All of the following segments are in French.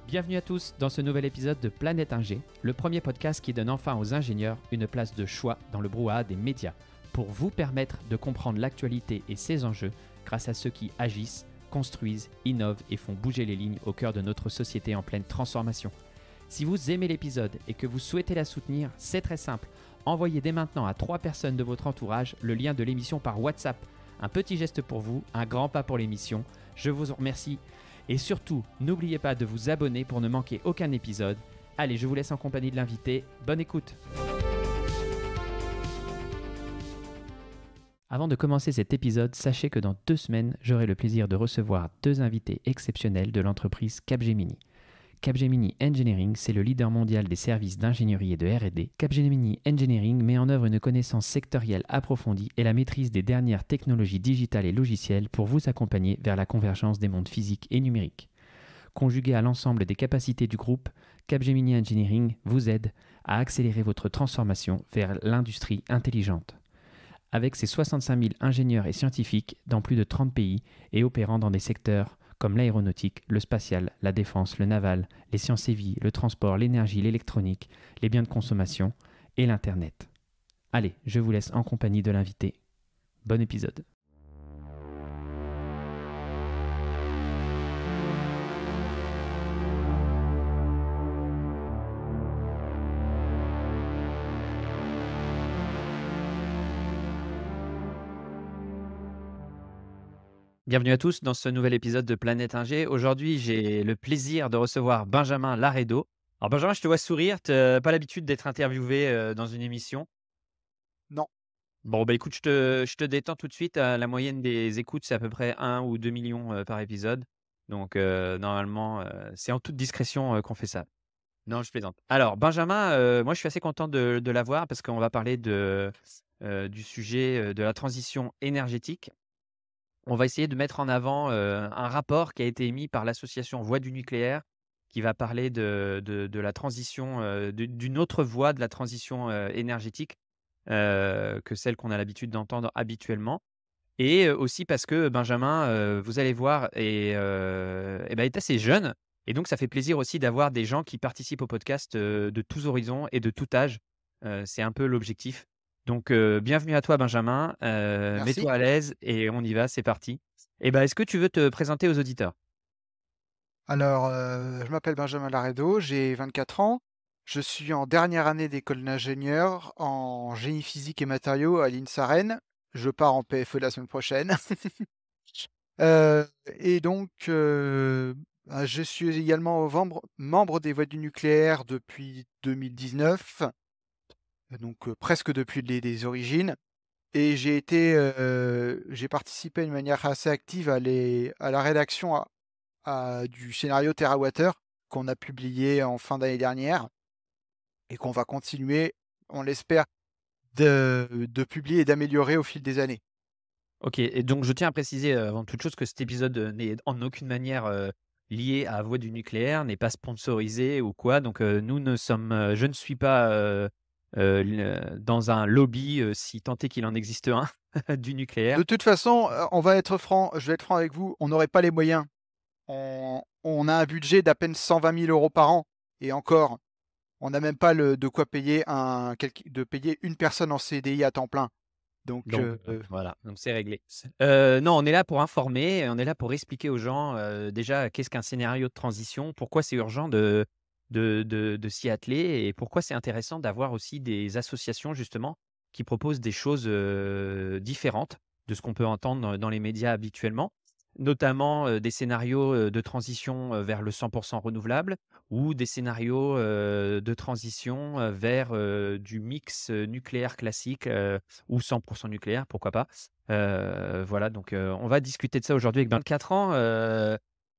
Bienvenue à tous dans ce nouvel épisode de Planète Ingé, le premier podcast qui donne enfin aux ingénieurs une place de choix dans le brouhaha des médias, pour vous permettre de comprendre l'actualité et ses enjeux grâce à ceux qui agissent, construisent, innovent et font bouger les lignes au cœur de notre société en pleine transformation. Si vous aimez l'épisode et que vous souhaitez la soutenir, c'est très simple. Envoyez dès maintenant à 3 personnes de votre entourage le lien de l'émission par WhatsApp. Un petit geste pour vous, un grand pas pour l'émission. Je vous en remercie. Et surtout, n'oubliez pas de vous abonner pour ne manquer aucun épisode. Allez, je vous laisse en compagnie de l'invité. Bonne écoute. Avant de commencer cet épisode, sachez que dans 2 semaines, j'aurai le plaisir de recevoir 2 invités exceptionnels de l'entreprise Capgemini. Capgemini Engineering, c'est le leader mondial des services d'ingénierie et de R&D. Capgemini Engineering met en œuvre une connaissance sectorielle approfondie et la maîtrise des dernières technologies digitales et logicielles pour vous accompagner vers la convergence des mondes physiques et numériques. Conjugué à l'ensemble des capacités du groupe, Capgemini Engineering vous aide à accélérer votre transformation vers l'industrie intelligente. Avec ses 65 000 ingénieurs et scientifiques dans plus de 30 pays et opérant dans des secteurs comme l'aéronautique, le spatial, la défense, le naval, les sciences et vie, le transport, l'énergie, l'électronique, les biens de consommation et l'Internet. Allez, je vous laisse en compagnie de l'invité. Bon épisode. Bienvenue à tous dans ce nouvel épisode de Planète Ingé. Aujourd'hui, j'ai le plaisir de recevoir Benjamin Laredo. Alors Benjamin, je te vois sourire, tu n'as pas l'habitude d'être interviewé dans une émission. Non. Bon, bah écoute, je te détends tout de suite. La moyenne des écoutes, c'est à peu près 1 ou 2 millions par épisode. Donc normalement, c'est en toute discrétion qu'on fait ça. Non, je plaisante. Alors Benjamin, moi je suis assez content de l'avoir parce qu'on va parler du sujet de la transition énergétique. On va essayer de mettre en avant, un rapport qui a été émis par l'association Voix du nucléaire, qui va parler de la transition, d'une autre voie de la transition, énergétique, que celle qu'on a l'habitude d'entendre habituellement et aussi parce que Benjamin, vous allez voir est assez jeune et donc ça fait plaisir aussi d'avoir des gens qui participent au podcast, de tous horizons et de tout âge. C'est un peu l'objectif. Donc bienvenue à toi Benjamin, Merci. mets-toi à l'aise et on y va, c'est parti. Et ben, est-ce que tu veux te présenter aux auditeurs? Alors, je m'appelle Benjamin Laredo, j'ai 24 ans. Je suis en dernière année d'école d'ingénieur en génie physique et matériaux à l'INSA Rennes. Je pars en PFE la semaine prochaine. Et donc, je suis également membre des Voix du nucléaire depuis 2019, donc presque depuis les origines. Et j'ai participé d'une manière assez active à la rédaction du scénario TerraWater qu'on a publié en fin d'année dernière et qu'on va continuer, on l'espère, de publier et d'améliorer au fil des années. OK et donc je tiens à préciser, avant toute chose que cet épisode, n'est en aucune manière, lié à Voix du nucléaire, n'est pas sponsorisé ou quoi. Donc, nous ne sommes, je ne suis pas, dans un lobby, si tant est qu'il en existe un, du nucléaire. De toute façon, je vais être franc avec vous, on n'aurait pas les moyens. On a un budget d'à peine 120 000 € par an et encore, on n'a même pas de quoi payer de payer une personne en CDI à temps plein. Donc, Donc voilà, donc c'est réglé. Non, on est là pour informer, on est là pour expliquer aux gens, déjà qu'est-ce qu'un scénario de transition, pourquoi c'est urgent de s'y atteler et pourquoi c'est intéressant d'avoir aussi des associations justement qui proposent des choses, différentes de ce qu'on peut entendre dans les médias habituellement. Notamment, des scénarios, de transition, vers le 100 renouvelable ou des scénarios, de transition, vers, du mix, nucléaire classique, ou 100 nucléaire, pourquoi pas. Voilà donc on va discuter de ça aujourd'hui avec 24 ans,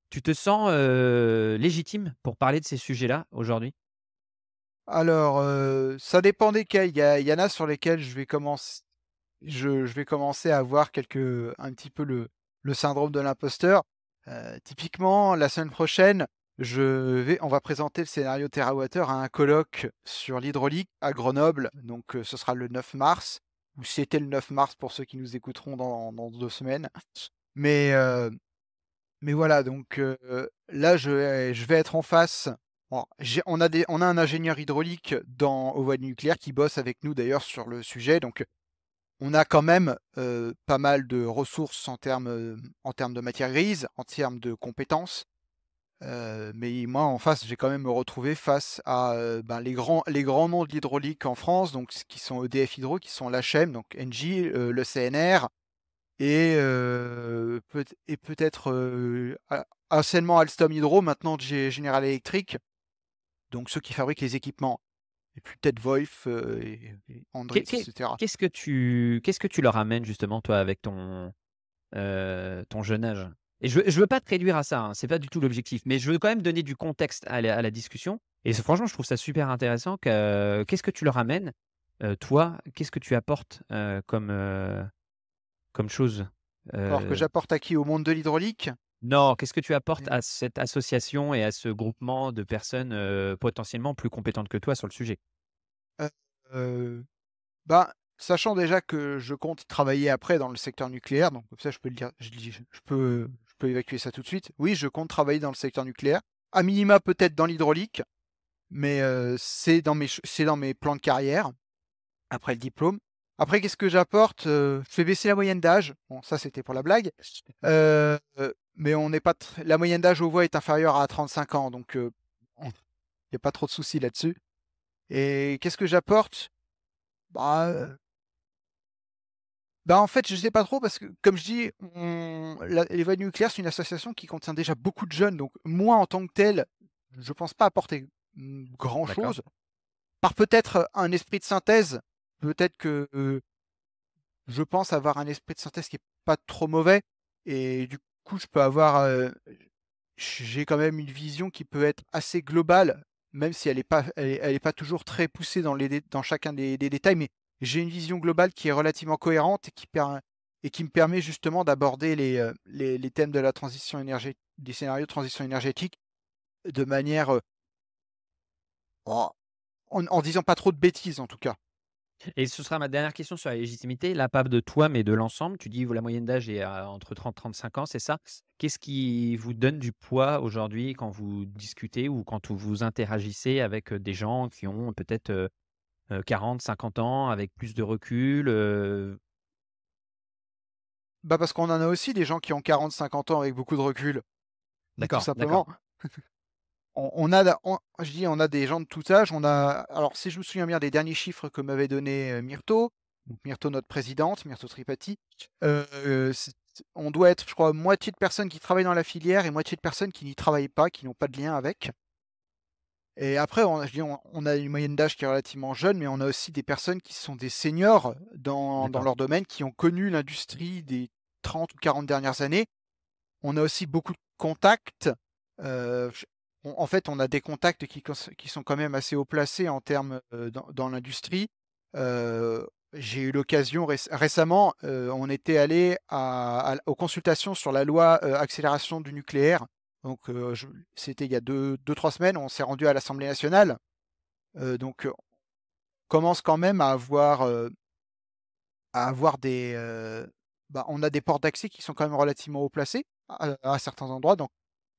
tu te sens, légitime pour parler de ces sujets-là aujourd'hui? alors, ça dépend des cas. Il y en a sur lesquels je vais commencer à avoir un petit peu le syndrome de l'imposteur. Typiquement, la semaine prochaine, on va présenter le scénario TerraWater à un colloque sur l'hydraulique à Grenoble. Donc, ce sera le 9 mars, ou c'était le 9 mars pour ceux qui nous écouteront dans 2 semaines. Mais, mais voilà, donc là, je vais être en face. Bon, on a un ingénieur hydraulique aux voies du nucléaire qui bosse avec nous d'ailleurs sur le sujet, donc on a quand même, pas mal de ressources en termes de matières grises, en termes de compétences. Mais moi, en face, j'ai quand même me retrouvé face à, ben, les grands noms de l'hydraulique en France, donc ce qui sont EDF Hydro, qui sont l'HM, donc Engie, le CNR et peut-être, anciennement Alstom Hydro, maintenant General Electric, donc ceux qui fabriquent les équipements et puis peut-être Voith, et Andritz et Qu'est cetera. qu'est-ce que tu leur amènes justement toi avec ton jeune âge? Et je veux pas te réduire à ça, hein, c'est pas du tout l'objectif, mais je veux quand même donner du contexte à la discussion et franchement, je trouve ça super intéressant qu'est-ce que tu leur amènes? Toi, qu'est-ce que tu apportes, comme chose? Alors que Heu, j'apporte à qui? Au monde de l'hydraulique? non, qu'est-ce que tu apportes Mmh. à cette association et à ce groupement de personnes, potentiellement plus compétentes que toi sur le sujet? Heu Ben, sachant déjà que je compte travailler après dans le secteur nucléaire, donc comme ça je peux le dire, je peux évacuer ça tout de suite. Oui, je compte travailler dans le secteur nucléaire, à minima peut-être dans l'hydraulique, mais c'est dans mes plans de carrière, après le diplôme. Après qu'est-ce que j'apporte? Je fais baisser la moyenne d'âge. Bon ça c'était pour la blague, mais on n'est pas tr la moyenne d'âge aux voies est inférieure à 35 ans, donc il y a pas trop de soucis là-dessus et qu'est-ce que j'apporte? Bah, Bah, en fait, je sais pas trop parce que, comme je dis, les Voix nucléaires, c'est une association qui contient déjà beaucoup de jeunes, donc moi, en tant que tel, je pense pas apporter, D'accord. grand-chose. Par peut-être, un esprit de synthèse, peut-être que, je pense avoir un esprit de synthèse qui est pas trop mauvais et du coup, je peux avoir, j'ai quand même une vision qui peut être assez globale, même si elle est pas toujours très poussée dans chacun des détails, mais j'ai une vision globale qui est relativement cohérente et qui me permet justement d'aborder les thèmes de la transition énergétique, des scénarios de transition énergétique de manière, oh, en disant pas trop de bêtises en tout cas. Et ce sera ma dernière question sur la légitimité, là, pas de toi, mais de l'ensemble. Tu dis, la moyenne d'âge est à entre 30 et 35 ans, c'est ça? Qu'est-ce qui vous donne du poids aujourd'hui quand vous discutez ou quand vous interagissez avec, des gens qui ont peut-être, 40-50 ans, avec plus de recul, Bah, parce qu'on en a aussi des gens qui ont 40-50 ans avec beaucoup de recul, tout D'accord, d'accord. simplement. On a des gens de tout âge. Alors, si je me souviens bien des derniers chiffres que m'avait donné Myrto, donc Myrto, notre présidente, Myrto Tripati, on doit être, je crois, moitié de personnes qui travaillent dans la filière et moitié de personnes qui n'y travaillent pas, qui n'ont pas de lien avec. Et après, on a une moyenne d'âge qui est relativement jeune, mais on a aussi des personnes qui sont des seniors dans D'accord. leur domaine, qui ont connu l'industrie des 30 ou 40 dernières années. On a aussi beaucoup de contacts. J En fait, on a des contacts qui sont quand même assez haut placés en termes, dans l'industrie. J'ai eu l'occasion récemment, on était allé aux consultations sur la loi, accélération du nucléaire. Donc, c'était il y a 2-3 semaines, on s'est rendu à l'Assemblée nationale. Donc, on commence quand même à avoir on a des portes d'accès qui sont quand même relativement haut placées à certains endroits. Donc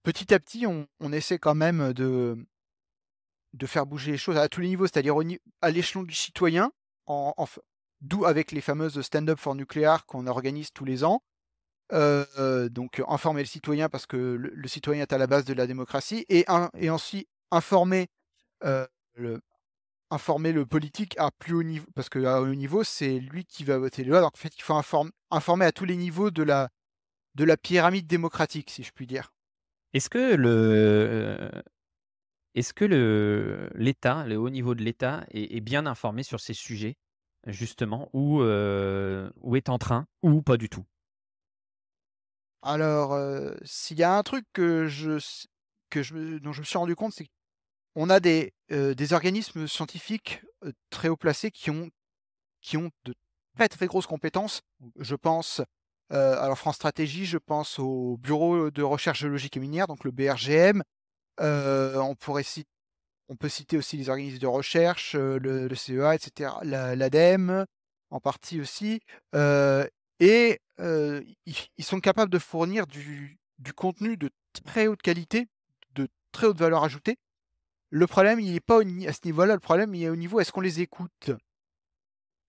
petit à petit, on essaie quand même de faire bouger les choses à tous les niveaux, c'est-à-dire à l'échelon du citoyen, d'où avec les fameuses Stand Up for Nuclear qu'on organise tous les ans. Donc informer le citoyen parce que le citoyen est à la base de la démocratie et ensuite euh, le, informer le politique à plus haut niveau, parce qu'à haut niveau, c'est lui qui va voter les lois. Donc en fait, il faut informer à tous les niveaux de la pyramide démocratique, si je puis dire. Est-ce que l'État, le haut niveau de l'État est bien informé sur ces sujets, justement, ou est en train ou pas du tout? Alors, s'il y a un truc dont je me suis rendu compte, c'est qu'on a des organismes scientifiques, très haut placés qui ont de très, très grosses compétences. Je pense, alors France Stratégie, je pense au Bureau de recherche géologique et minière, donc le BRGM. On peut citer aussi les organismes de recherche, le CEA et cetera, l'ADEME en partie aussi, et ils sont capables de fournir du contenu de très haute qualité, de très haute valeur ajoutée. Le problème, il est pas à ce niveau-là, le problème, il est au niveau est-ce qu'on les écoute?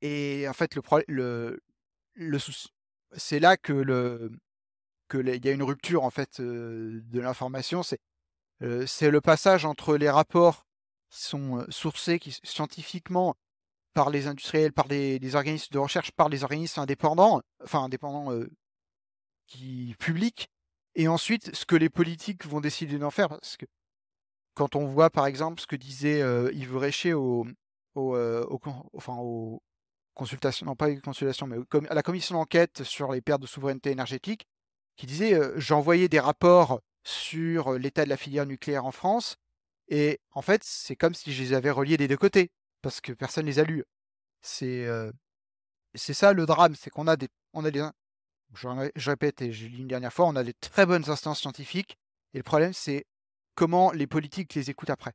Et en fait, le souci c'est là il y a une rupture en fait, de l'information. C'est le passage entre les rapports qui sont, sourcés scientifiquement par les industriels, par les organismes de recherche, par les organismes indépendants, enfin indépendants, qui publient, et ensuite ce que les politiques vont décider d'en faire. Parce que quand on voit par exemple ce que disait, Yves Recher aux consultations, non pas les consultations, mais à la commission d'enquête sur les pertes de souveraineté énergétique, qui disait, «J'envoyais des rapports sur, l'état de la filière nucléaire en France, et en fait, c'est comme si je les avais reliés des 2 côtés, parce que personne les a lus». C'est, c'est ça le drame, c'est qu'on a des je répète et je le dis une dernière fois, on a des très bonnes instances scientifiques, et le problème, c'est comment les politiques les écoutent après.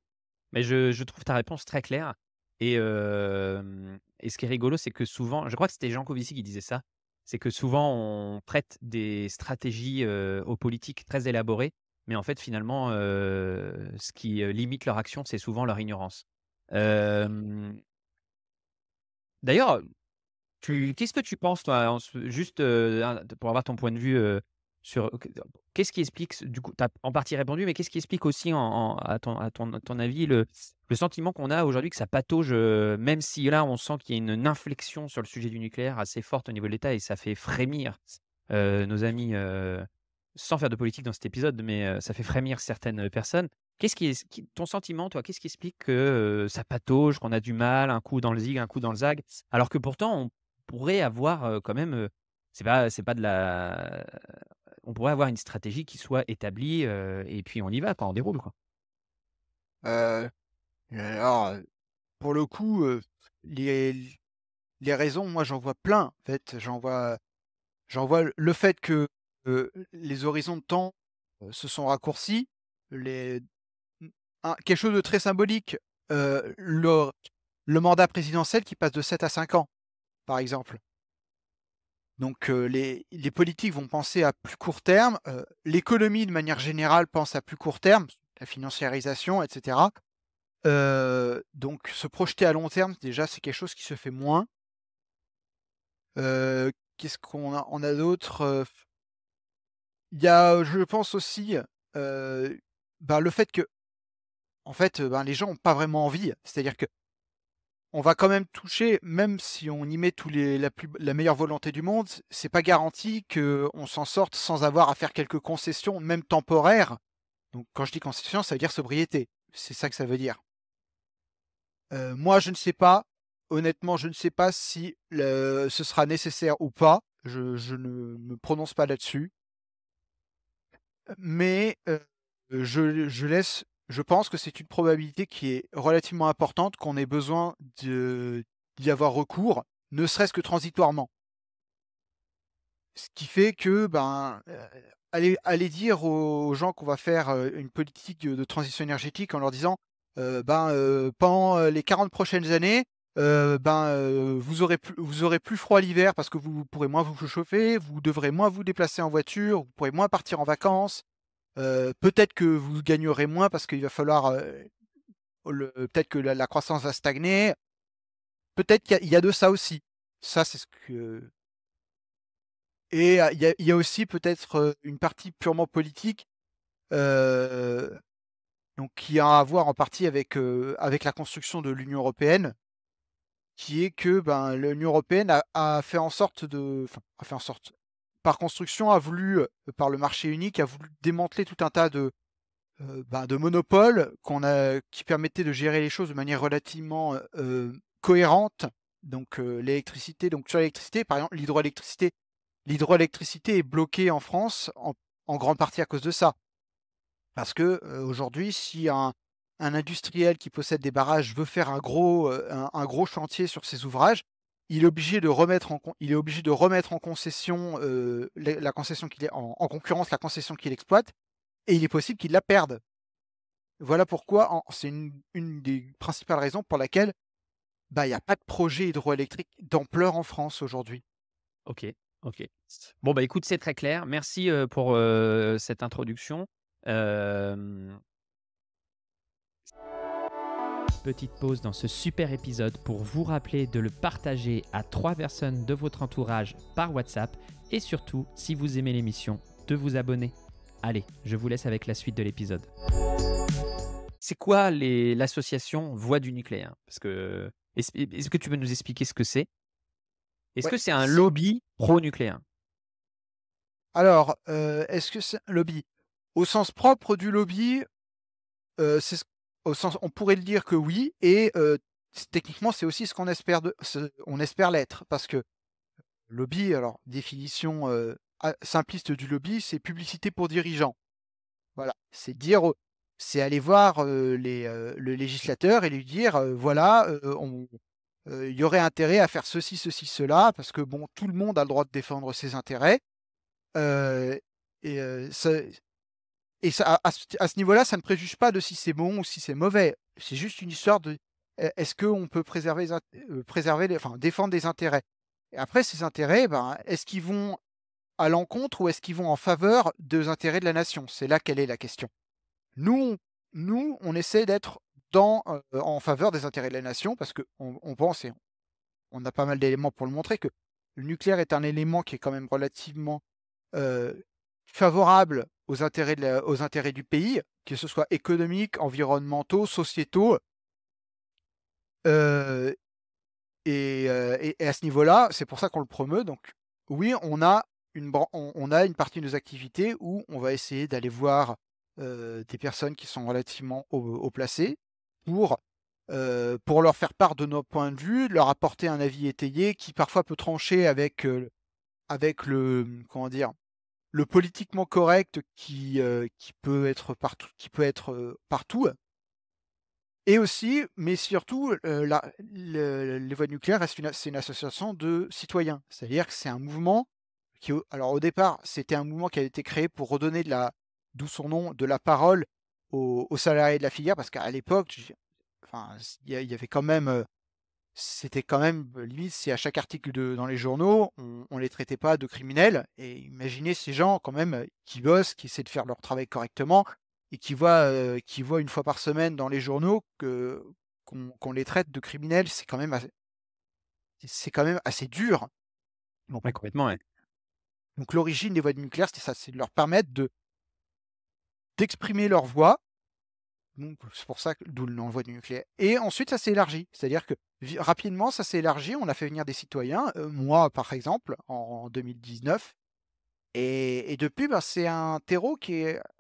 Mais je trouve ta réponse très claire et ce qui est rigolo, c'est que souvent je crois que c'était Jean Covici qui disait ça, c'est que souvent on prête des stratégies, aux politiques très élaborées, mais en fait finalement, ce qui, limite leur action, c'est souvent leur ignorance. Hem, D'ailleurs, qu'est-ce que tu penses toi, juste, pour avoir ton point de vue, sur qu'est-ce qui explique du coup, tu as en partie répondu, mais qu'est-ce qui explique aussi à ton avis le sentiment qu'on a aujourd'hui que ça patauge, même si là on sent qu'il y a une inflexion sur le sujet du nucléaire assez forte au niveau de l'État et ça fait frémir, nos amis, sans faire de politique dans cet épisode, mais, ça fait frémir certaines personnes. Qu'est-ce qui est ton sentiment toi, qu'est-ce qui explique que, ça patauge, qu'on a du mal, un coup dans le zig, un coup dans le zag? Alors que pourtant on pourrait avoir, quand même, c'est pas de la on pourrait avoir une stratégie qui soit établie, et puis on y va quoi, on déroule quoi. Heu, alors, pour le coup, les les raisons, moi, j'en vois plein, en fait. J'en vois le fait que, les horizons de temps, se sont raccourcis, les mmh, quelque chose de très symbolique, heu, le le mandat présidentiel qui passe de 7 à 5 ans, par exemple. Donc, les politiques vont penser à plus court terme, l'économie de manière générale pense à plus court terme, la financiarisation et cetera. Donc se projeter à long terme, déjà, c'est quelque chose qui se fait moins. Qu'est-ce qu'on a? On a d'autres, il y a, je pense aussi, heu, le fait que, en fait, les gens ont pas vraiment envie. C'est-à-dire que on va quand même toucher, même si on y met tous les la meilleure volonté du monde, c'est pas garanti qu'on s'en sorte sans avoir à faire quelques concessions, même temporaires. Donc quand je dis concession, ça veut dire sobriété. C'est ça que ça veut dire. Moi, je ne sais pas. Honnêtement, je ne sais pas si ce sera nécessaire ou pas. Je ne me prononce pas là-dessus. Mais, je pense que c'est une probabilité qui est relativement importante qu'on ait besoin d'y avoir recours, ne serait-ce que transitoirement. Ce qui fait que, aller dire aux gens qu'on va faire, une politique de transition énergétique en leur disant, «Pendant, les 40 prochaines années, vous aurez plus froid l'hiver parce que vous pourrez moins vous chauffer, vous devrez moins vous déplacer en voiture, vous pourrez moins partir en vacances». Peut-être que vous gagnerez moins parce qu'il va falloir, peut-être que la croissance va stagner. Peut-être qu'il y a de ça aussi. Ça, c'est ce que et il y a aussi peut-être, une partie purement politique, heu, donc qui a à voir en partie avec la construction de l'Union européenne, qui est que, l'Union européenne a fait en sorte a fait en sorte, par construction, a voulu, par le marché unique, a voulu démanteler tout un tas de monopole qui permettait de gérer les choses de manière relativement, cohérente. Donc, l'électricité, donc sur l'électricité, par exemple, l'hydroélectricité est bloquée en France en grande partie à cause de ça. Parce que, aujourd'hui, si un industriel qui possède des barrages veut faire un gros chantier sur ses ouvrages, il est obligé de remettre en concession, la concession qu'il est en concurrence la concession qu'il exploite, et il est possible qu'il la perde. Voilà pourquoi c'est une des principales raisons pour laquelle, il y a pas de projet hydroélectrique d'ampleur en France aujourd'hui. OK, OK. Bon, bah, écoute, c'est très clair. Merci, pour, cette introduction. Hem Petite pause dans ce super épisode pour vous rappeler de le partager à 3 personnes de votre entourage par WhatsApp et surtout, si vous aimez l'émission, de vous abonner. Allez, je vous laisse avec la suite de l'épisode. C'est quoi l'association Voix du nucléaire? Parce que est-ce que tu peux nous expliquer ce que c'est? Est-ce Ouais, que c'est un c'est lobby pro-nucléaire? alors, est-ce que c'est un lobby? Au sens propre du lobby, c'est ce au sens on pourrait le dire que oui et techniquement, c'est aussi ce qu'on espère on espère l'être parce que lobby, alors définition, simpliste du lobby, c'est publicité pour dirigeants. Voilà, c'est aller voir, le législateur et lui dire, voilà, il y aurait intérêt à faire ceci, ceci, cela parce que bon, tout le monde a le droit de défendre ses intérêts, heu et ça à ce niveau-là, ça ne préjuge pas de si c'est bon ou si c'est mauvais. C'est juste une histoire de est-ce qu'on peut préserver les enfin, défendre des intérêts? Et après ces intérêts, ben, est-ce qu'ils vont à l'encontre ou est-ce qu'ils vont en faveur des intérêts de la nation? C'est là quelle est la question. Nous, on on essaie d'être en faveur des intérêts de la nation parce qu'on pense et on a pas mal d'éléments pour le montrer que le nucléaire est un élément qui est quand même relativement, heu, favorable aux intérêts du pays, que ce soit économiques, environnementaux, sociétaux, heu et à ce niveau-là, c'est pour ça qu'on le promeut donc oui, on a une partie de nos activités où on va essayer d'aller voir, des personnes qui sont relativement haut placées pour leur faire part de nos points de vue, leur apporter un avis étayé qui parfois peut trancher avec comment dire? Le politiquement correct qui peut être, partout et aussi, mais surtout, les voies nucléaires restent c'est une association de citoyens. C'est-à-dire que c'est un mouvement alors au départ, c'était un mouvement qui a été créé pour redonner d'où son nom, de la parole aux salariés de la filière parce qu'à l'époque, enfin, il y avait quand même, c'était quand même, limite si à chaque article dans les journaux, on les traitait pas de criminels et imaginez ces gens quand même, qui bossent, qui essaient de faire leur travail correctement et qui voient une fois par semaine dans les journaux qu'on les traite de criminels, c'est quand même assez dur. Donc Ouais, complètement, ouais. donc l'origine des voix du nucléaire, c'était ça, c'est de leur permettre d'exprimer leur voix. Donc c'est pour ça que d'où le nom Voix du nucléaire et ensuite ça s'est élargi. C'est-à-dire que rapidement ça s'est élargi, on a fait venir des citoyens, moi par exemple en 2019 et depuis, ben, c'est un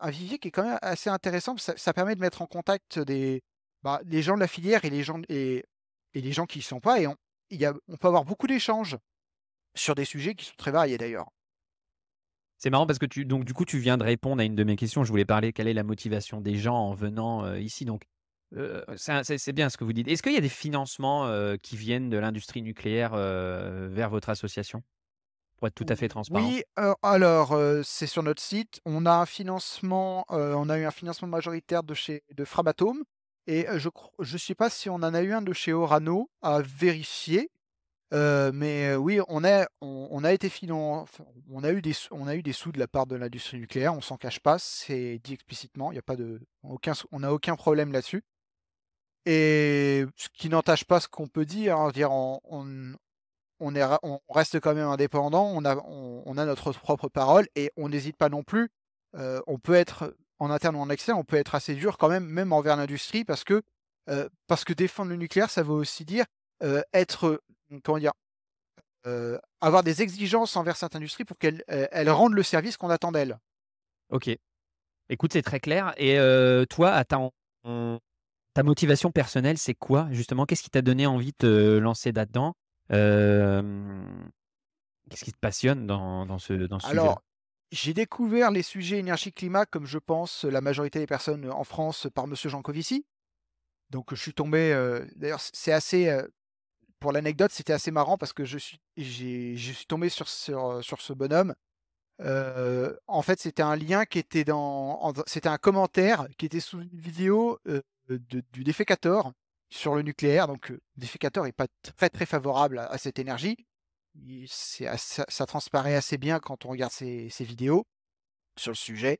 vivier qui est quand même assez intéressant. Ça permet de mettre en contact les gens de la filière et les gens qui y sont pas et on peut avoir beaucoup d'échanges sur des sujets qui sont très variés d'ailleurs. C'est marrant parce que donc du coup, tu viens de répondre à une de mes questions. Je voulais parler, quelle est la motivation des gens en venant, ici? Donc, c'est bien ce que vous dites. Est-ce qu'il y a des financements, qui viennent de l'industrie nucléaire, vers votre association? Pour être tout à fait transparent. Oui, alors, c'est sur notre site. On a eu un financement majoritaire de Framatome et je sais pas si on en a eu un de chez Orano à vérifier, mais oui, on a été enfin, on a eu des sous de la part de l'industrie nucléaire, on s'en cache pas, c'est dit explicitement, il y a pas de on a aucun problème là-dessus et ce qui n'entache pas ce qu'on peut dire, hein. Je veux dire on reste quand même indépendant, on a notre propre parole et on n'hésite pas non plus, on peut être en interne ou en externe, on peut être assez dur quand même, même envers l'industrie parce que défendre le nucléaire, ça veut aussi dire, être, comment dire? Avoir des exigences envers cette industrie pour elle rende le service qu'on attend d'elle. OK. Écoute, c'est très clair et toi, à ta motivation personnelle, c'est quoi justement? Qu'est-ce qui t'a donné envie de te lancer là-dedans? Hem, Qu'est-ce qui te passionne dans ce sujet-là? Alors, j'ai découvert les sujets énergie-climat comme je pense la majorité des personnes, en France par monsieur Jancovici. Donc je suis tombé, d'ailleurs c'est assez, pour l'anecdote, c'était assez marrant parce que je suis tombé sur ce bonhomme. En fait, c'était un lien qui était c'était un commentaire qui était sous une vidéo, du défécateur sur le nucléaire. Donc, défécateur est pas très, très favorable à cette énergie ça transparaît assez bien quand on regarde ces vidéos sur le sujet.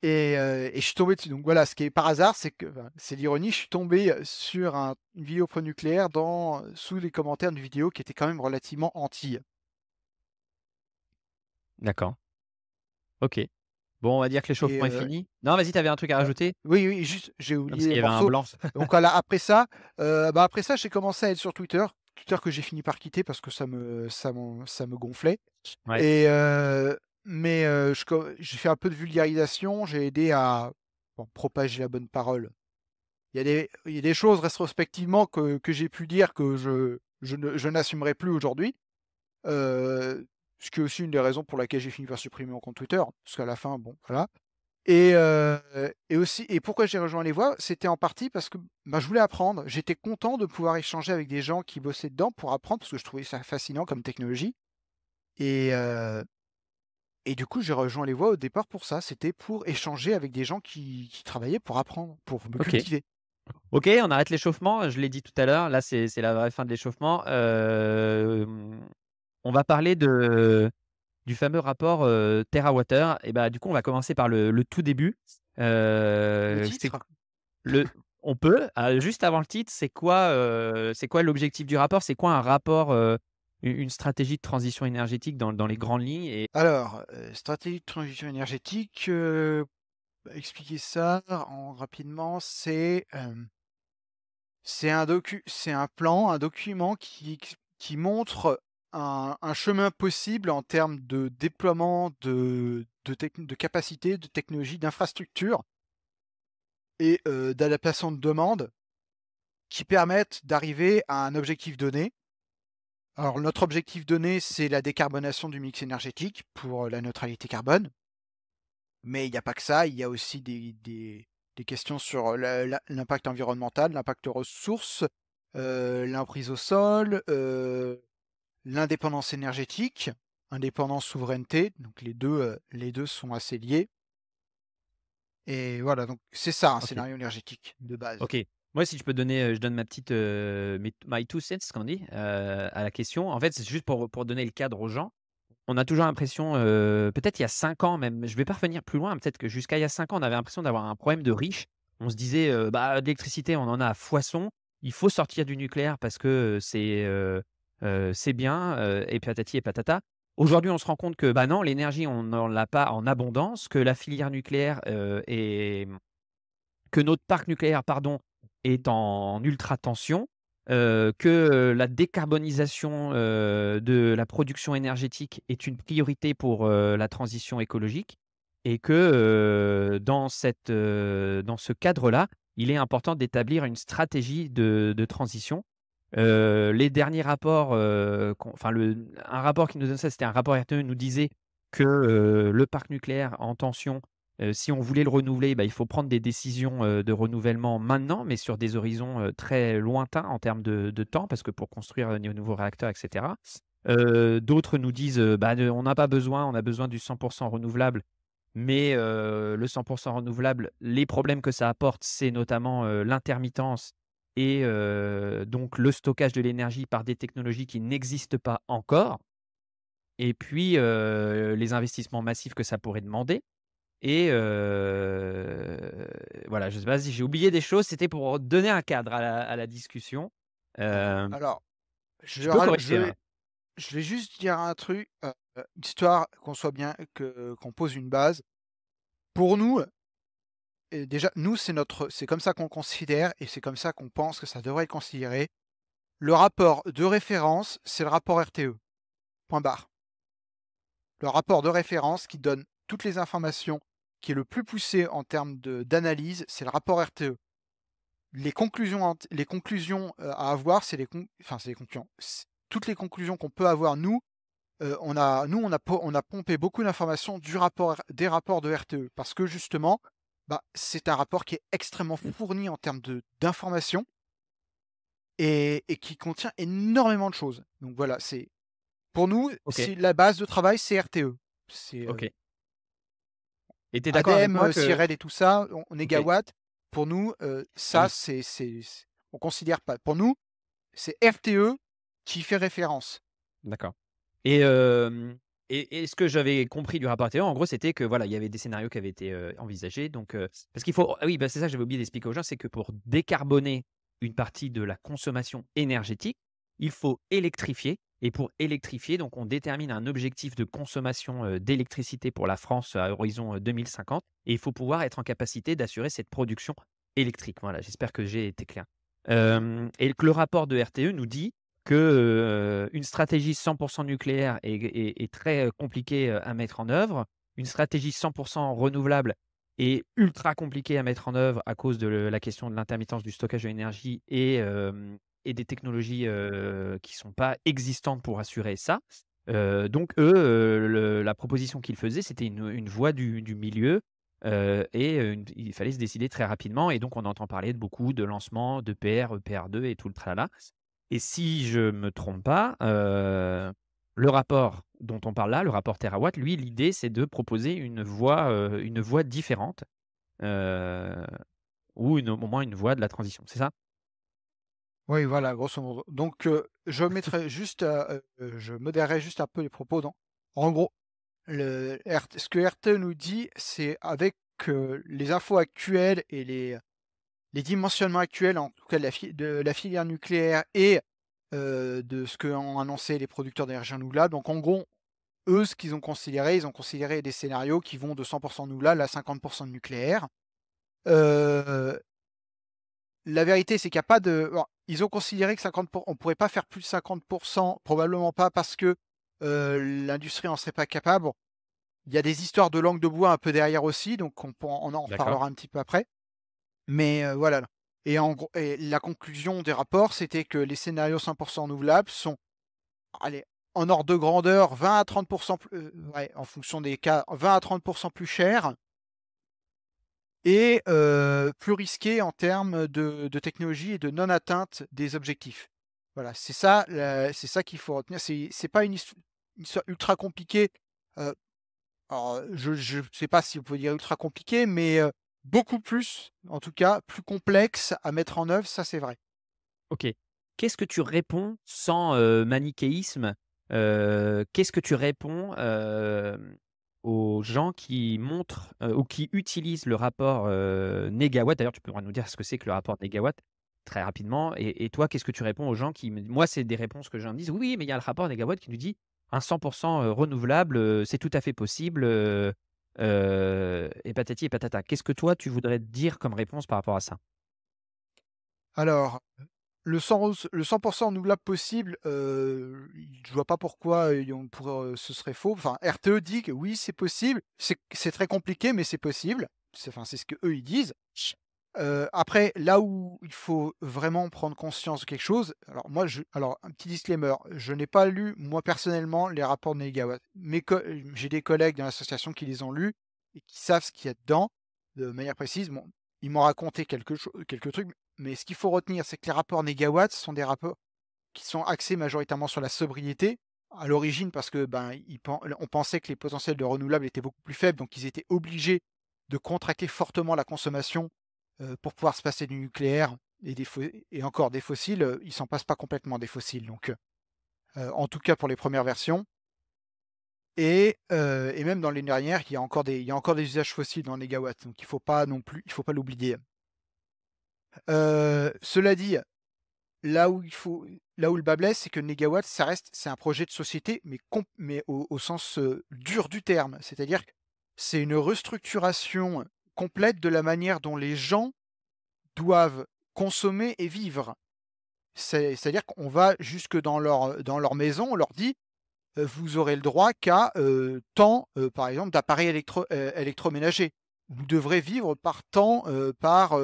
Et je suis tombé dessus. Donc voilà, ce qui est par hasard, c'est que, enfin, c'est l'ironie, je suis tombé sur une vidéo pro-nucléaire sous les commentaires d'une vidéo qui était quand même relativement anti. D'accord. OK. Bon, on va dire que Et l'échauffement est fini. Non, vas-y, tu avais un truc à heu, rajouter? oui, oui, juste, j'ai Ah, parce oublié qu'il les y avait un morceaux. blanc. Donc voilà, après ça, j'ai commencé à être sur Twitter. Twitter que j'ai fini par quitter parce que ça me gonflait. Ouais. Et j'ai fait un peu de vulgarisation, j'ai aidé à, bon, propager la bonne parole. Il y a des choses rétrospectivement que j'ai pu dire que je n'assumerai plus aujourd'hui. Ce qui est aussi une des raisons pour laquelle j'ai fini par supprimer mon compte Twitter, parce qu'à la fin, bon, voilà. Et pourquoi j'ai rejoint Les Voix? C'était en partie parce que, bah, je voulais apprendre. J'étais content de pouvoir échanger avec des gens qui bossaient dedans pour apprendre, parce que je trouvais ça fascinant comme technologie. Et du coup, j'ai rejoint Les Voix au départ pour ça. C'était pour échanger avec des gens qui travaillaient pour apprendre, pour me OK. cultiver. OK, on arrête l'échauffement. Je l'ai dit tout à l'heure, là, c'est la vraie fin de l'échauffement. On va parler du fameux rapport, TeraWatt. Et bah, du coup, on va commencer par le tout début. Le C'est titre? le on peut, juste avant le titre, c'est quoi l'objectif du rapport? C'est quoi un rapport, une stratégie de transition énergétique dans les grandes lignes? Et Alors, stratégie de transition énergétique, expliquer ça rapidement, c'est un plan, un document qui montre un chemin possible en termes de déploiement de capacités, de technologies, d'infrastructures et d'adaptation de demande qui permettent d'arriver à un objectif donné. Alors notre objectif donné, c'est la décarbonation du mix énergétique pour la neutralité carbone. Mais il n'y a pas que ça, il y a aussi des questions sur l'impact environnemental, l'impact ressources, l'emprise au sol, l'indépendance énergétique, indépendance, souveraineté, donc les deux sont assez liés. Et voilà, donc c'est ça un OK. scénario énergétique de base. OK. Moi, si je peux donner, je donne ma petite, my two cents, comme on dit, à la question. En fait, c'est juste pour donner le cadre aux gens. On a toujours l'impression, peut-être il y a 5 ans même, je vais pas revenir plus loin, peut-être que jusqu'à il y a 5 ans, on avait l'impression d'avoir un problème de riches. On se disait, «Bah, de l'électricité, on en a à foison. Il faut sortir du nucléaire parce que, c'est bien, et patati et patata». Aujourd'hui, on se rend compte que, bah, non, l'énergie, on n'en l'a pas en abondance, que la filière nucléaire, que notre parc nucléaire, pardon, est en ultra tension, que, la décarbonisation, de la production énergétique est une priorité pour, la transition écologique et que, dans ce cadre-là, il est important d'établir une stratégie de transition. Les derniers rapports, un rapport qui nous donne ça, c'était un rapport RTE, nous disait que, le parc nucléaire en tension, si on voulait le renouveler, bah, il faut prendre des décisions, de renouvellement maintenant, mais sur des horizons, très lointains en termes de temps, parce que pour construire, de nouveaux réacteurs et cetera. D'autres nous disent, bah, on n'a pas besoin, on a besoin du 100 renouvelable, mais le 100 renouvelable, les problèmes que ça apporte, c'est notamment, l'intermittence et donc le stockage de l'énergie par des technologies qui n'existent pas encore et puis, les investissements massifs que ça pourrait demander. Et voilà, je sais pas si j'ai oublié des choses, c'était pour donner un cadre à la discussion. Hem, Alors, Tu peux je corriger, hein. vais je vais juste dire un truc, histoire qu'on soit bien, qu'on pose une base. Pour nous, et déjà, nous, c'est comme ça qu'on considère et c'est comme ça qu'on pense que ça devrait être considéré. Le rapport de référence, c'est le rapport RTE, point barre. Le rapport de référence qui donne toutes les informations, qui est le plus poussé en termes d'analyse, c'est le rapport RTE. Les conclusions à avoir, c'est les conclusions. Toutes les conclusions qu'on peut avoir, on a pompé beaucoup d'informations des rapports de RTE parce que justement, bah, c'est un rapport qui est extrêmement fourni en termes d'informations et qui contient énormément de choses. Donc voilà, pour nous, OK, c'est la base de travail, c'est RTE. C'est OK. Et tu es d'accord avec ADEME, moi que CIRED et tout ça, on OK, négawatts. Pour nous, ça, oui, on considère pas. Pour nous, c'est RTE qui fait référence. d'accord. Et hem et ce que j'avais compris du rapport RTE, en gros, c'était que, voilà, il y avait des scénarios qui avaient été, envisagés donc parce qu'il faut ah oui, bah, c'est ça, j'avais oublié d'expliquer aux gens, c'est que pour décarboner une partie de la consommation énergétique, il faut électrifier et pour électrifier, donc on détermine un objectif de consommation, d'électricité pour la France à horizon, 2050 et il faut pouvoir être en capacité d'assurer cette production électrique. Voilà, j'espère que j'ai été clair. Et que le rapport de RTE nous dit que, une stratégie 100 nucléaire est très, compliquée, à mettre en œuvre. Une stratégie 100 renouvelable est ultra compliquée à mettre en œuvre à cause de la question de l'intermittence du stockage de l'énergie et des technologies, qui sont pas existantes pour assurer ça. Donc eux, le la proposition qu'ils faisaient, c'était une voie du milieu, une il fallait se décider très rapidement et donc on entend parler de beaucoup de lancements d'EPR, EPR2 et tout le tralala. Et si je me trompe pas, le rapport dont on parle là, le rapport Terawatt, lui, l'idée, c'est de proposer une voie différente, heu, ou au moins une voie de la transition, c'est ça? Oui, voilà, grosso modo. Donc, je modérerai juste un peu les propos dans en gros, ce que RTE nous dit, c'est avec, les infos actuelles et les dimensionnements actuels, en tout cas de la filière nucléaire et de ce qu'ont annoncé les producteurs d'énergie renouvelable. Donc en gros, eux, ce qu'ils ont considéré, ils ont considéré des scénarios qui vont de 100 renouvelable à 50 de nucléaire. Heu, la vérité, c'est qu'il y a pas de bon, ils ont considéré que 50 on pourrait pas faire plus de 50 probablement pas parce que, l'industrie en serait pas capable. Bon, il y a des histoires de langue de bois un peu derrière aussi, donc on en D'accord. reparlera un petit peu après. Mais, voilà et en gros et la conclusion des rapports, c'était que les scénarios 100 renouvelables sont, allez, en ordre de grandeur 20 à 30 ouais, en fonction des cas, 20 à 30 plus chers et plus risqués en termes de technologie et de non-atteinte des objectifs. Voilà, c'est ça qu'il faut retenir. C'est pas une histoire ultra compliquée, heu, alors, je sais pas si on peut dire ultra compliquée, mais, beaucoup plus, en tout cas, plus complexe à mettre en œuvre, ça c'est vrai. OK. Qu'est-ce que tu réponds sans, manichéisme? Qu'est-ce que tu réponds, aux gens qui montrent, ou qui utilisent le rapport, Négawatt? D'ailleurs, tu pourras nous dire ce que c'est que le rapport Négawatt, très rapidement et toi, qu'est-ce que tu réponds aux gens qui me moi, c'est des réponses que les gens me disent: «Oui, oui, mais il y a le rapport Négawatt qui nous dit un 100 renouvelable, c'est tout à fait possible, et patati et patata». Qu'est-ce que toi, tu voudrais dire comme réponse par rapport à ça? Alors, le 100 renouvelable possible, je vois pas pourquoi, on pourrait, ce serait faux. Enfin, RTE dit que oui, c'est possible. C'est très compliqué, mais c'est possible. C'est ce qu'eux, ils disent. Après, là où il faut vraiment prendre conscience de quelque chose, alors un petit disclaimer, je n'ai pas lu moi personnellement les rapports de Negawatt. J'ai des collègues dans l'association qui les ont lus et qui savent ce qu'il y a dedans de manière précise. Bon, ils m'ont raconté quelques trucs, mais ce qu'il faut retenir, c'est que les rapports Negawatt sont des rapports qui sont axés majoritairement sur la sobriété. À l'origine, parce que, ben, on pensait que les potentiels de renouvelables étaient beaucoup plus faibles, donc ils étaient obligés de contracter fortement la consommation, pour pouvoir se passer du nucléaire et encore des fossiles, ils s'en passent pas complètement des fossiles, donc en tout cas pour les premières versions et même dans les dernières, il y a encore des usages fossiles dans Négawatt, donc il faut pas l'oublier. Cela dit, là où le bât blesse, c'est que Negawatt, c'est un projet de société, mais au sens, dur du terme. C'est-à-dire que c'est une restructuration complète de la manière dont les gens doivent consommer et vivre. C'est-à-dire qu'on va jusque dans leur maison, on leur dit: «Vous aurez le droit qu'à, tant, par exemple, d'appareils électroménagers. Vous devrez vivre par tant, par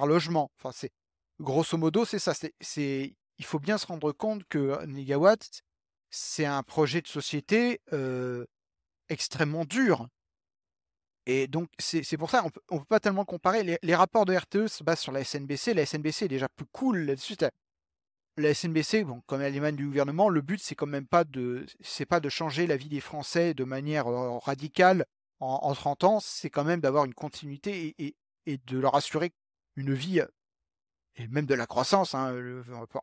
logement». Enfin, c'est grosso modo, c'est ça. Il faut bien se rendre compte que Negawatt, c'est un projet de société, extrêmement dur et donc c'est pour ça on peut pas tellement comparer. Les rapports de RTE se basent sur la SNBC. La SNBC est déjà plus cool là-dessus. La SNBC, bon, comme elle émane du gouvernement, le but, c'est pas de changer la vie des Français de manière, radicale en 30 ans, c'est quand même d'avoir une continuité et de leur assurer une vie, et même de la croissance, hein,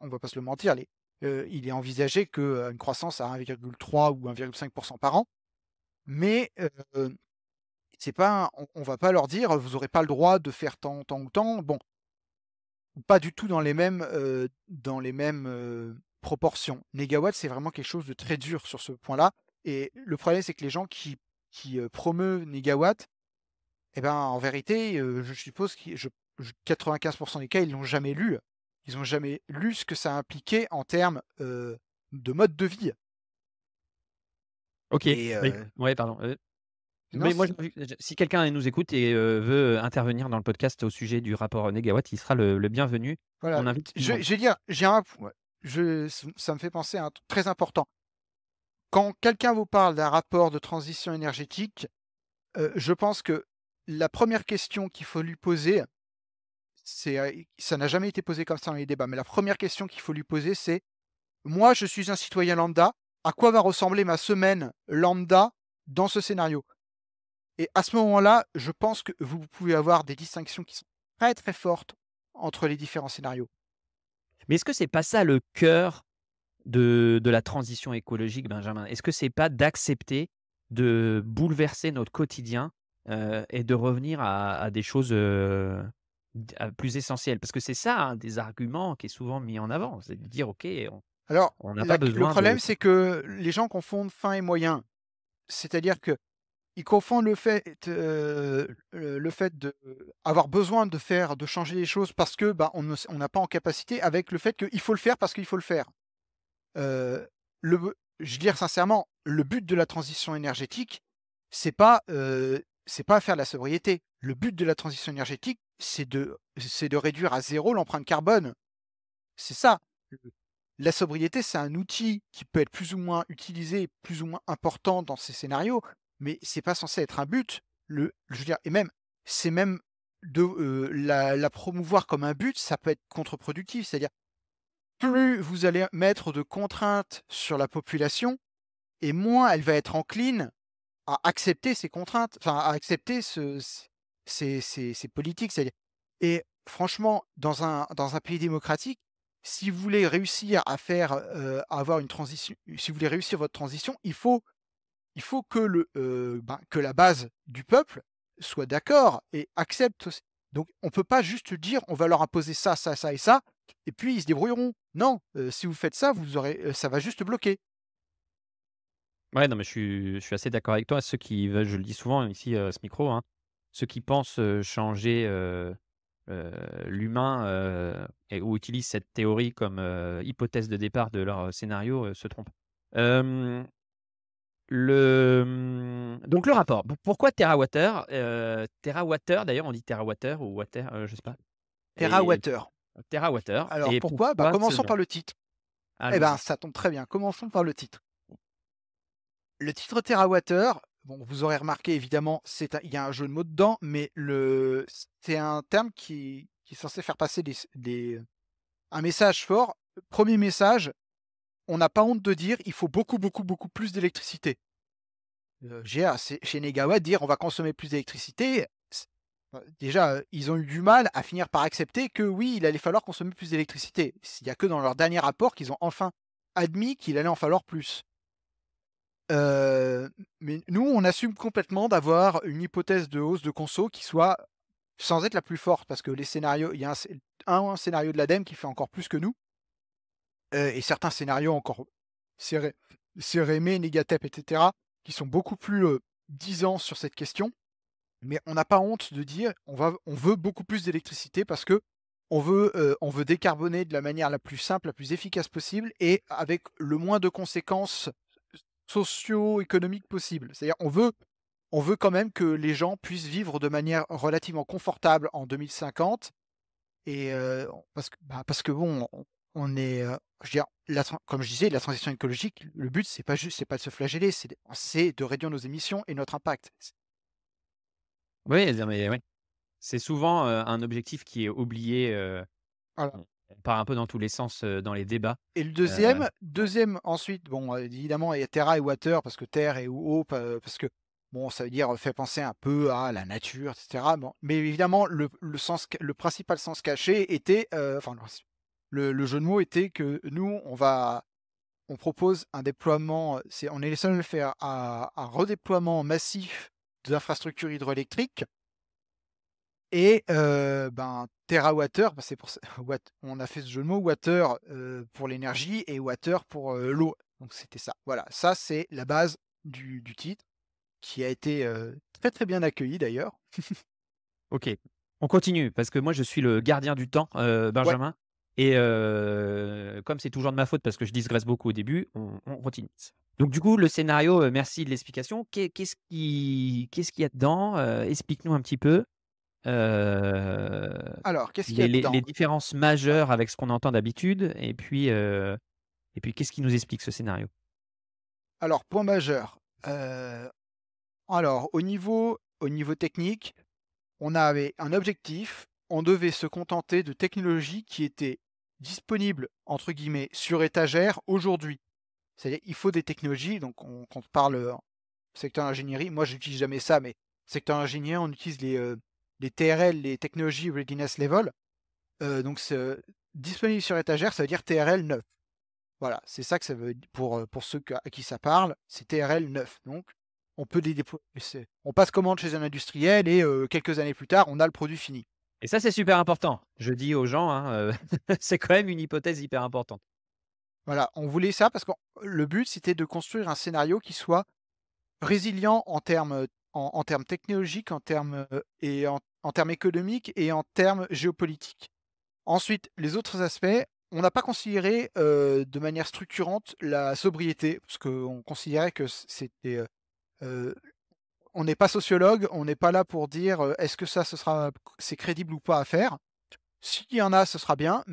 on va pas se le mentir, il est envisagé qu'une croissance à 1,3 ou 1,5 par an, mais c'est pas on va pas leur dire: «Vous aurez pas le droit de faire tant, tant ou tant». Bon, pas du tout dans les mêmes, proportions. Négawatt, c'est vraiment quelque chose de très dur sur ce point-là et le problème, c'est que les gens qui promeuvent Négawatt et ben, en vérité, je suppose qu'ils je 95 des cas, ils l'ont jamais lu. Ils ont jamais lu ce que ça impliquait en termes, de mode de vie OK. et Oui. Ouais, pardon, non, mais moi, si quelqu'un nous écoute et veut intervenir dans le podcast au sujet du rapport Négawatt, il sera le bienvenu. voilà, On invite tout le monde. je vais dire, j'ai un p ouais, ça me fait penser à un truc très important. Quand quelqu'un vous parle d'un rapport de transition énergétique, je pense que la première question qu'il faut lui poser, c'est, ça n'a jamais été posé comme ça dans les débats, mais la première question qu'il faut lui poser, c'est: «Moi, je suis un citoyen lambda, à quoi va ressembler ma semaine lambda dans ce scénario?» Et à ce moment-là, je pense que vous pouvez avoir des distinctions qui sont très, très fortes entre les différents scénarios. Mais est-ce que c'est pas ça le cœur de la transition écologique, Benjamin? Est-ce que c'est pas d'accepter de bouleverser notre quotidien, et de revenir à des choses, plus essentielles? Parce que c'est ça un des arguments qui est souvent mis en avant, c'est de dire: «OK, Alors, on n'a pas le besoin de». problème, c'est que les gens confondent fin et moyen. C'est-à-dire qu'ils confondent le fait de avoir besoin de changer les choses parce que, bah, on n'a pas en capacité avec le fait qu'il faut le faire parce qu'il faut le faire. Heu, je veux dire sincèrement, le but de la transition énergétique, c'est pas faire de la sobriété. Le but de la transition énergétique, c'est de réduire à zéro l'empreinte carbone. C'est ça. Le La sobriété, c'est un outil qui peut être plus ou moins utilisé, plus ou moins important dans ces scénarios, mais c'est pas censé être un but. Je veux dire et même c'est même la promouvoir comme un but, ça peut être contre-productif. C'est-à-dire, plus vous allez mettre de contraintes sur la population et moins elle va être encline à accepter ces contraintes, enfin à accepter ces politiques. C'est-à-dire et franchement, dans un pays démocratique, si vous voulez réussir à avoir une transition, si vous voulez réussir votre transition, il faut que que la base du peuple soit d'accord et accepte aussi. Donc on peut pas juste dire: «On va leur imposer ça, ça, ça et ça et puis ils se débrouilleront». Non, si vous faites ça, vous aurez, ça va juste bloquer. Ouais, non, mais je suis assez d'accord avec toi. Ceux qui veulent, je le dis souvent ici, à ce micro, hein, ceux qui pensent, changer, l'humain, ou utilisent cette théorie comme, hypothèse de départ de leur scénario, se trompent. Hem, donc le rapport. Pourquoi TeraWater? TeraWater d'ailleurs, on dit TeraWater ou Water, je sais pas et TWh. TeraWater Alors et pourquoi? Bah, pourquoi ce commençons nom? par le titre. Eh ben, Allons-y. ça tombe très bien. Commençons par le titre. Le titre TWh, bon, vous aurez remarqué évidemment, il y a un jeu de mots dedans, mais c'est un terme qui est censé faire passer un message fort. Premier message, on n'a pas honte de dire: «Il faut beaucoup, beaucoup, beaucoup plus d'électricité». Chez Negawa, dire: «On va consommer plus d'électricité», déjà, ils ont eu du mal à finir par accepter que oui, il allait falloir consommer plus d'électricité. Il y a que dans leur dernier rapport qu'ils ont enfin admis qu'il allait en falloir plus. Heu, mais nous, on assume complètement d'avoir une hypothèse de hausse de conso qui soit sans être la plus forte parce que les scénarios il y a un scénario de l'ADEME qui fait encore plus que nous, et certains scénarios encore Céré Cérémé, Négatep et cetera, qui sont beaucoup plus, disants sur cette question. Mais on n'a pas honte de dire: «On veut beaucoup plus d'électricité parce que on veut décarboner de la manière la plus simple, la plus efficace possible et avec le moins de conséquences socio-économiques possibles». C'est-à-dire on veut quand même que les gens puissent vivre de manière relativement confortable en 2050 et parce que bon, on est, je veux dire, comme je disais, la transition écologique, le but c'est pas de se flageller, c'est de réduire nos émissions et notre impact. Oui, non mais ouais. C'est souvent, un objectif qui est oublié, Voilà. on part un peu dans tous les sens, dans les débats. Et le Heu, deuxième ensuite, bon, évidemment, il y a terra et water parce que terre et eau, parce que, bon, ça veut dire, fait penser un peu à la nature et cetera. Bon, mais évidemment, le principal sens caché était, enfin, Le jeu de mots était que nous, on propose un déploiement, on est les seuls à le faire, un redéploiement massif des infrastructures hydroélectriques et ben, Terawatt-heure, bah, c'est pour ça watt on a fait ce jeu de mots water, pour l'énergie et water pour, l'eau. Donc c'était ça. Voilà, ça c'est la base du titre qui a été, très, très bien accueilli d'ailleurs. OK. On continue parce que moi je suis le gardien du temps, Ouais, Benjamin et comme c'est toujours de ma faute parce que je digresse beaucoup au début, on continue. Donc du coup, le scénario, merci de l'explication. Qu'est-ce qu'il y a dedans? Explique-nous un petit peu, heu, alors qu'est-ce qu'il y a les dedans? différences Ouais. majeures avec ce qu'on entend d'habitude et puis qu'est-ce qui nous explique ce scénario? Alors point majeur, alors au niveau technique, on avait un objectif, on devait se contenter de technologies qui étaient «disponibles» entre guillemets «sur étagère» aujourd'hui. C'est-à-dire, il faut des technologies, donc quand on parle, secteur ingénierie, moi j'utilise jamais ça, mais secteur ingénierie, on utilise les TRL, les Technology Readiness Level, donc disponible sur étagère, ça veut dire TRL 9. Voilà, c'est ça que ça veut pour ceux à qui ça parle, c'est TRL 9. Donc on peut les déployer, on passe commande chez un industriel et quelques années plus tard, on a le produit fini. Et ça, c'est super important. Je dis aux gens, hein, c'est quand même une hypothèse hyper importante. Voilà, on voulait ça parce que le but, c'était de construire un scénario qui soit résilient en termes, en termes technologiques, en termes, et en termes économiques et en termes géopolitiques. Ensuite, les autres aspects, on n'a pas considéré, de manière structurante la sobriété, parce qu'on considérait que c'était, heu, on n'est pas sociologue, on n'est pas là pour dire, est-ce que ça, c'est crédible ou pas à faire. S'il y en a, ce sera bien,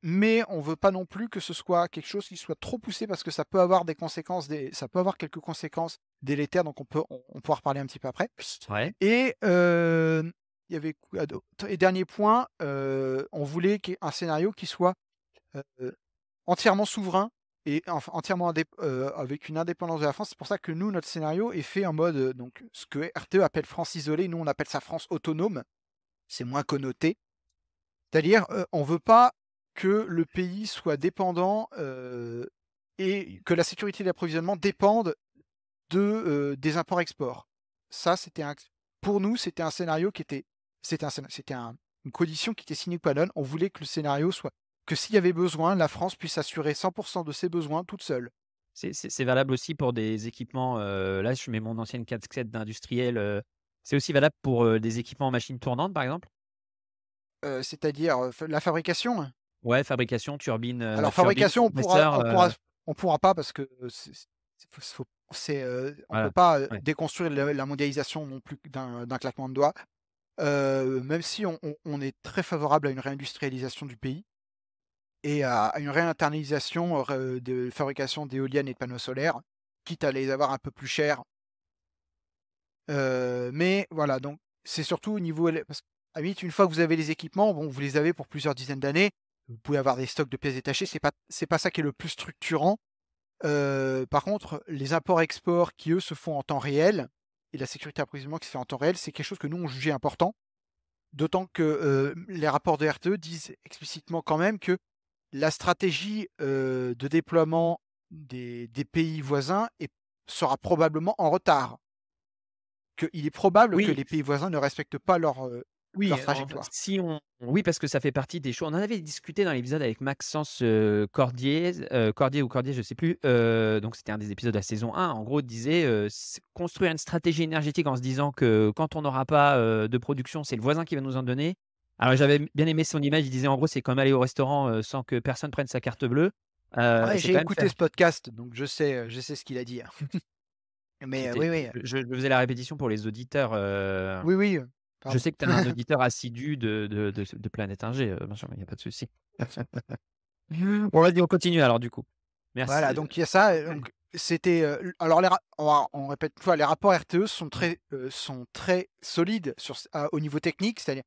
mais on veut pas non plus que ce soit quelque chose qui soit trop poussé parce que ça peut avoir des conséquences, ça peut avoir quelques conséquences délétères, donc on pourra reparler un petit peu après. Ouais. Et il y avait quoi d'autre? Et dernier point, on voulait un scénario qui soit, heu, entièrement souverain et enfin entièrement avec une indépendance de la France. C'est pour ça que nous, notre scénario est fait en mode, donc ce que RTE appelle France isolée, nous on appelle ça France autonome, c'est moins connoté. C'est-à-dire, on veut pas que le pays soit dépendant, et que la sécurité d'approvisionnement dépende des imports-exports. Ça, pour nous, c'était un scénario qui était c'était une condition qui était sine qua non. On voulait que le scénario soit que s'il y avait besoin, la France puisse assurer 100 de ses besoins toute seule. C'est valable aussi pour des équipements, là, je mets mon ancienne casquette d'industriel, c'est aussi valable pour, des équipements en machines tournantes, par exemple? C'est-à-dire, la fabrication? Ouais, fabrication, turbine, Alors turbine, fabrication, compresseur, on pourra pas parce que, on peut voilà. pas, Ouais. déconstruire la mondialisation non plus d'un claquement de doigts. Même si on est très favorable à une réindustrialisation du pays et à une réinternalisation, de fabrication d'éoliennes et de panneaux solaires, quitte à les avoir un peu plus chers. Mais voilà, donc c'est surtout au niveau parce qu'à la limite, une fois que vous avez les équipements, bon, vous les avez pour plusieurs dizaines d'années, vous pouvez avoir des stocks de pièces détachées, c'est pas ça qui est le plus structurant. Par contre, les imports-exports qui, eux, se font en temps réel et la sécurité d'approvisionnement qui se fait en temps réel, c'est quelque chose que nous, on jugeait important. D'autant que, les rapports de RTE disent explicitement quand même que la stratégie, de déploiement des pays voisins sera probablement en retard. Qu'il est probable que Oui. les pays voisins ne respectent pas Oui, leur en trajectoire. si on oui, parce que ça fait partie des choses on en avait discuté dans l'épisode avec Maxence, Cordier ou Cordier, je sais plus, donc c'était un des épisodes de la saison 1. En gros, il disait, s construire une stratégie énergétique en se disant que quand on n'aura pas, de production, c'est le voisin qui va nous en donner. Alors j'avais bien aimé son image, il disait en gros: «C'est comme aller au restaurant, sans que personne prenne sa carte bleue». Ouais, C'est j'ai quand même écouté faire ce podcast, donc je sais ce qu'il a dit, hein. Mais, c'était oui, oui, je faisais la répétition pour les auditeurs, oui, oui, je pardon. sais que tu es un auditeur assidu de Planète Ingé, Benjamin, il y a pas de souci. Bon vas-y, on continue alors du coup. Voilà, Merci, donc il y a ça, donc c'était, alors on répète une fois, les rapports RTE sont très solides au niveau technique, c'est-à-dire,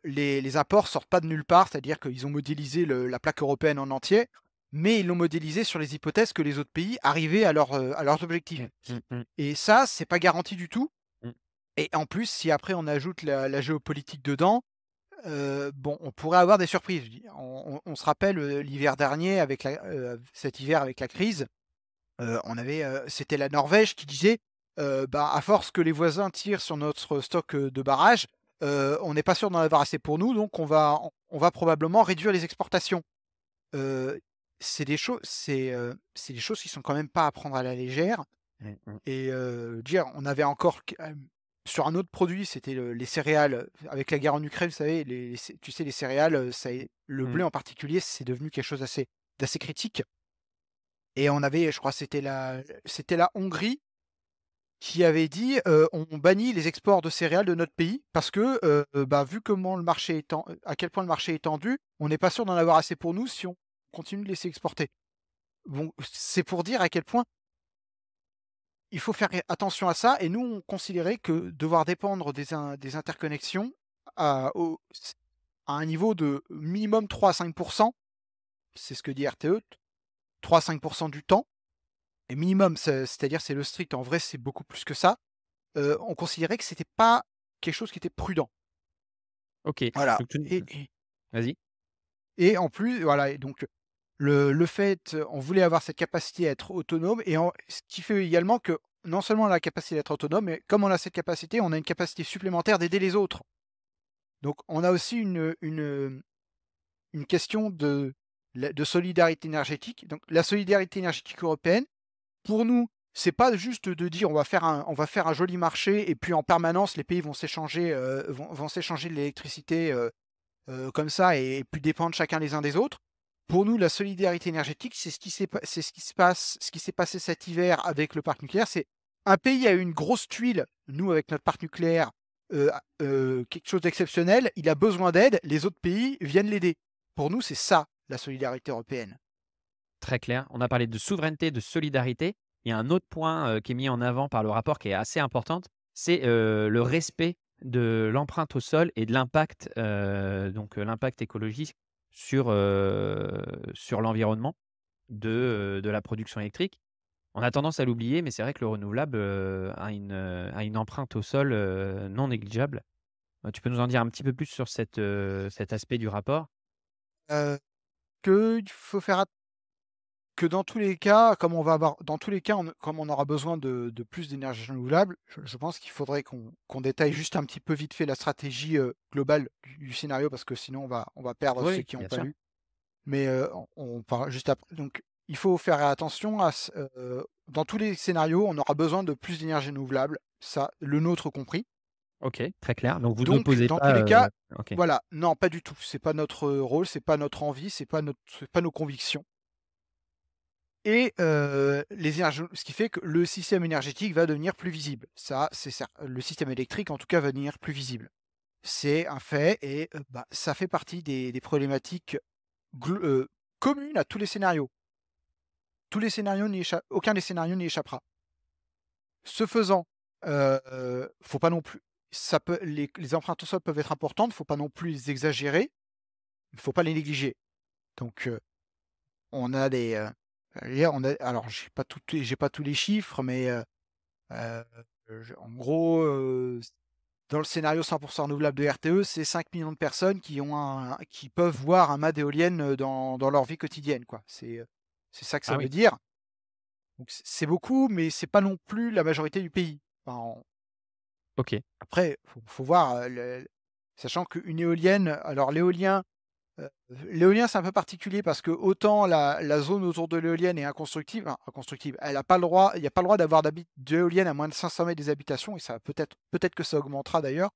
les apports sortent pas de nulle part, c'est-à-dire qu'ils ont modélisé la plaque européenne en entier, mais ils l'ont modélisé sur les hypothèses que les autres pays arrivaient à leurs objectifs mmh. et ça, c'est pas garanti du tout Mmh. et en plus, si après on ajoute la géopolitique dedans, bon, on pourrait avoir des surprises. On se rappelle, l'hiver dernier avec cet hiver avec la crise, on avait, c'était la Norvège qui disait, bah, à force que les voisins tirent sur notre stock, de barrages, on n'est pas sûr d'en avoir assez pour nous, donc on va probablement réduire les exportations. Heu, c'est des choses qui sont quand même pas à prendre à la légère Mmh mh. et dire on avait encore sur un autre produit, c'était les céréales, avec la guerre en Ukraine, vous savez, tu sais, les céréales, ça est le Mmh. blé en particulier, c'est devenu quelque chose d'assez critique et on avait, je crois, c'était la Hongrie qui avait dit, «On bannit les exports de céréales de notre pays parce que, bah, vu comment le marché est à quel point le marché est tendu, on n'est pas sûr d'en avoir assez pour nous si on continue de laisser exporter». Bon, c'est pour dire à quel point il faut faire attention à ça et nous, on considérait que devoir dépendre des interconnexions à un niveau de minimum 3 à 5, c'est ce que dit RTE, 3 à 5 du temps et minimum, c'est-à-dire c'est le strict. En vrai, c'est beaucoup plus que ça. On considérait que c'était pas quelque chose qui était prudent. OK. Voilà Donc tu n et Vas-y. en plus, voilà et donc le fait, on voulait avoir cette capacité à être autonome et ce qui fait également que non seulement on a la capacité d'être autonome, mais comme on a cette capacité, on a une capacité supplémentaire d'aider les autres. Donc on a aussi une question de solidarité énergétique. Donc la solidarité énergétique européenne, pour nous, c'est pas juste de dire on va faire un joli marché et puis en permanence les pays vont s'échanger de l'électricité, comme ça et plus dépendre chacun les uns des autres. Pour nous, la solidarité énergétique, c'est ce qui s'est passé cet hiver avec le parc nucléaire. C'est un pays a eu une grosse tuile, nous avec notre parc nucléaire, quelque chose d'exceptionnel, il a besoin d'aide, les autres pays viennent l'aider. Pour nous, c'est ça la solidarité européenne. Très clair. On a parlé de souveraineté, de solidarité. Il y a un autre point, qui est mis en avant par le rapport qui est assez importante, c'est, le respect de l'empreinte au sol et de l'impact, l'impact écologique sur l'environnement de la production électrique. On a tendance à l'oublier, mais c'est vrai que le renouvelable, a une empreinte au sol, non négligeable. Tu peux nous en dire un petit peu plus sur cet aspect du rapport? Heu, qu'il faut faire que dans tous les cas, comme on va avoir dans tous les cas, comme on aura besoin de plus d'énergie renouvelable, je pense qu'il faudrait qu'on détaille juste un petit peu vite fait la stratégie, globale du scénario parce que sinon on va perdre ceux Oui, qui n'ont bien pas sûr. lu. Mais, on parlera juste après. Donc il faut faire attention dans tous les scénarios, on aura besoin de plus d'énergie renouvelable, ça, le nôtre compris. OK, très clair. Donc vous Donc n'opposez dans tous pas, les cas, OK. voilà, non, pas du tout. C'est pas notre rôle, c'est pas notre envie, c'est pas nos convictions. Et ce qui fait que le système énergétique va devenir plus visible. Ça, c'est certain. Le système électrique, en tout cas, va devenir plus visible. C'est un fait et bah, ça fait partie des problématiques communes à tous les scénarios. Tous les scénarios n'y échappent aucun des scénarios n'y échappera. Ce faisant, faut pas non plus ça peut les empreintes au sol peuvent être importantes, faut pas non plus les exagérer, il faut pas les négliger. Donc on a hier on a alors j'ai pas tous les chiffres, mais Heu, en gros, dans le scénario 100 renouvelable de RTE, c'est 5 millions de personnes qui peuvent voir un mât d'éolienne, dans leur vie quotidienne, quoi. C'est ça que ça Ah veut oui, dire. Donc c'est beaucoup, mais c'est pas non plus la majorité du pays. Enfin, OK. après, faut voir, sachant qu'une éolienne alors l'éolien, c'est un peu particulier parce que autant la zone autour de l'éolienne est inconstructible enfin inconstructible, elle a pas le droit il y a pas le droit d'avoir d'éoliennes à moins de 500 mètres des habitations et ça peut-être que ça augmentera d'ailleurs,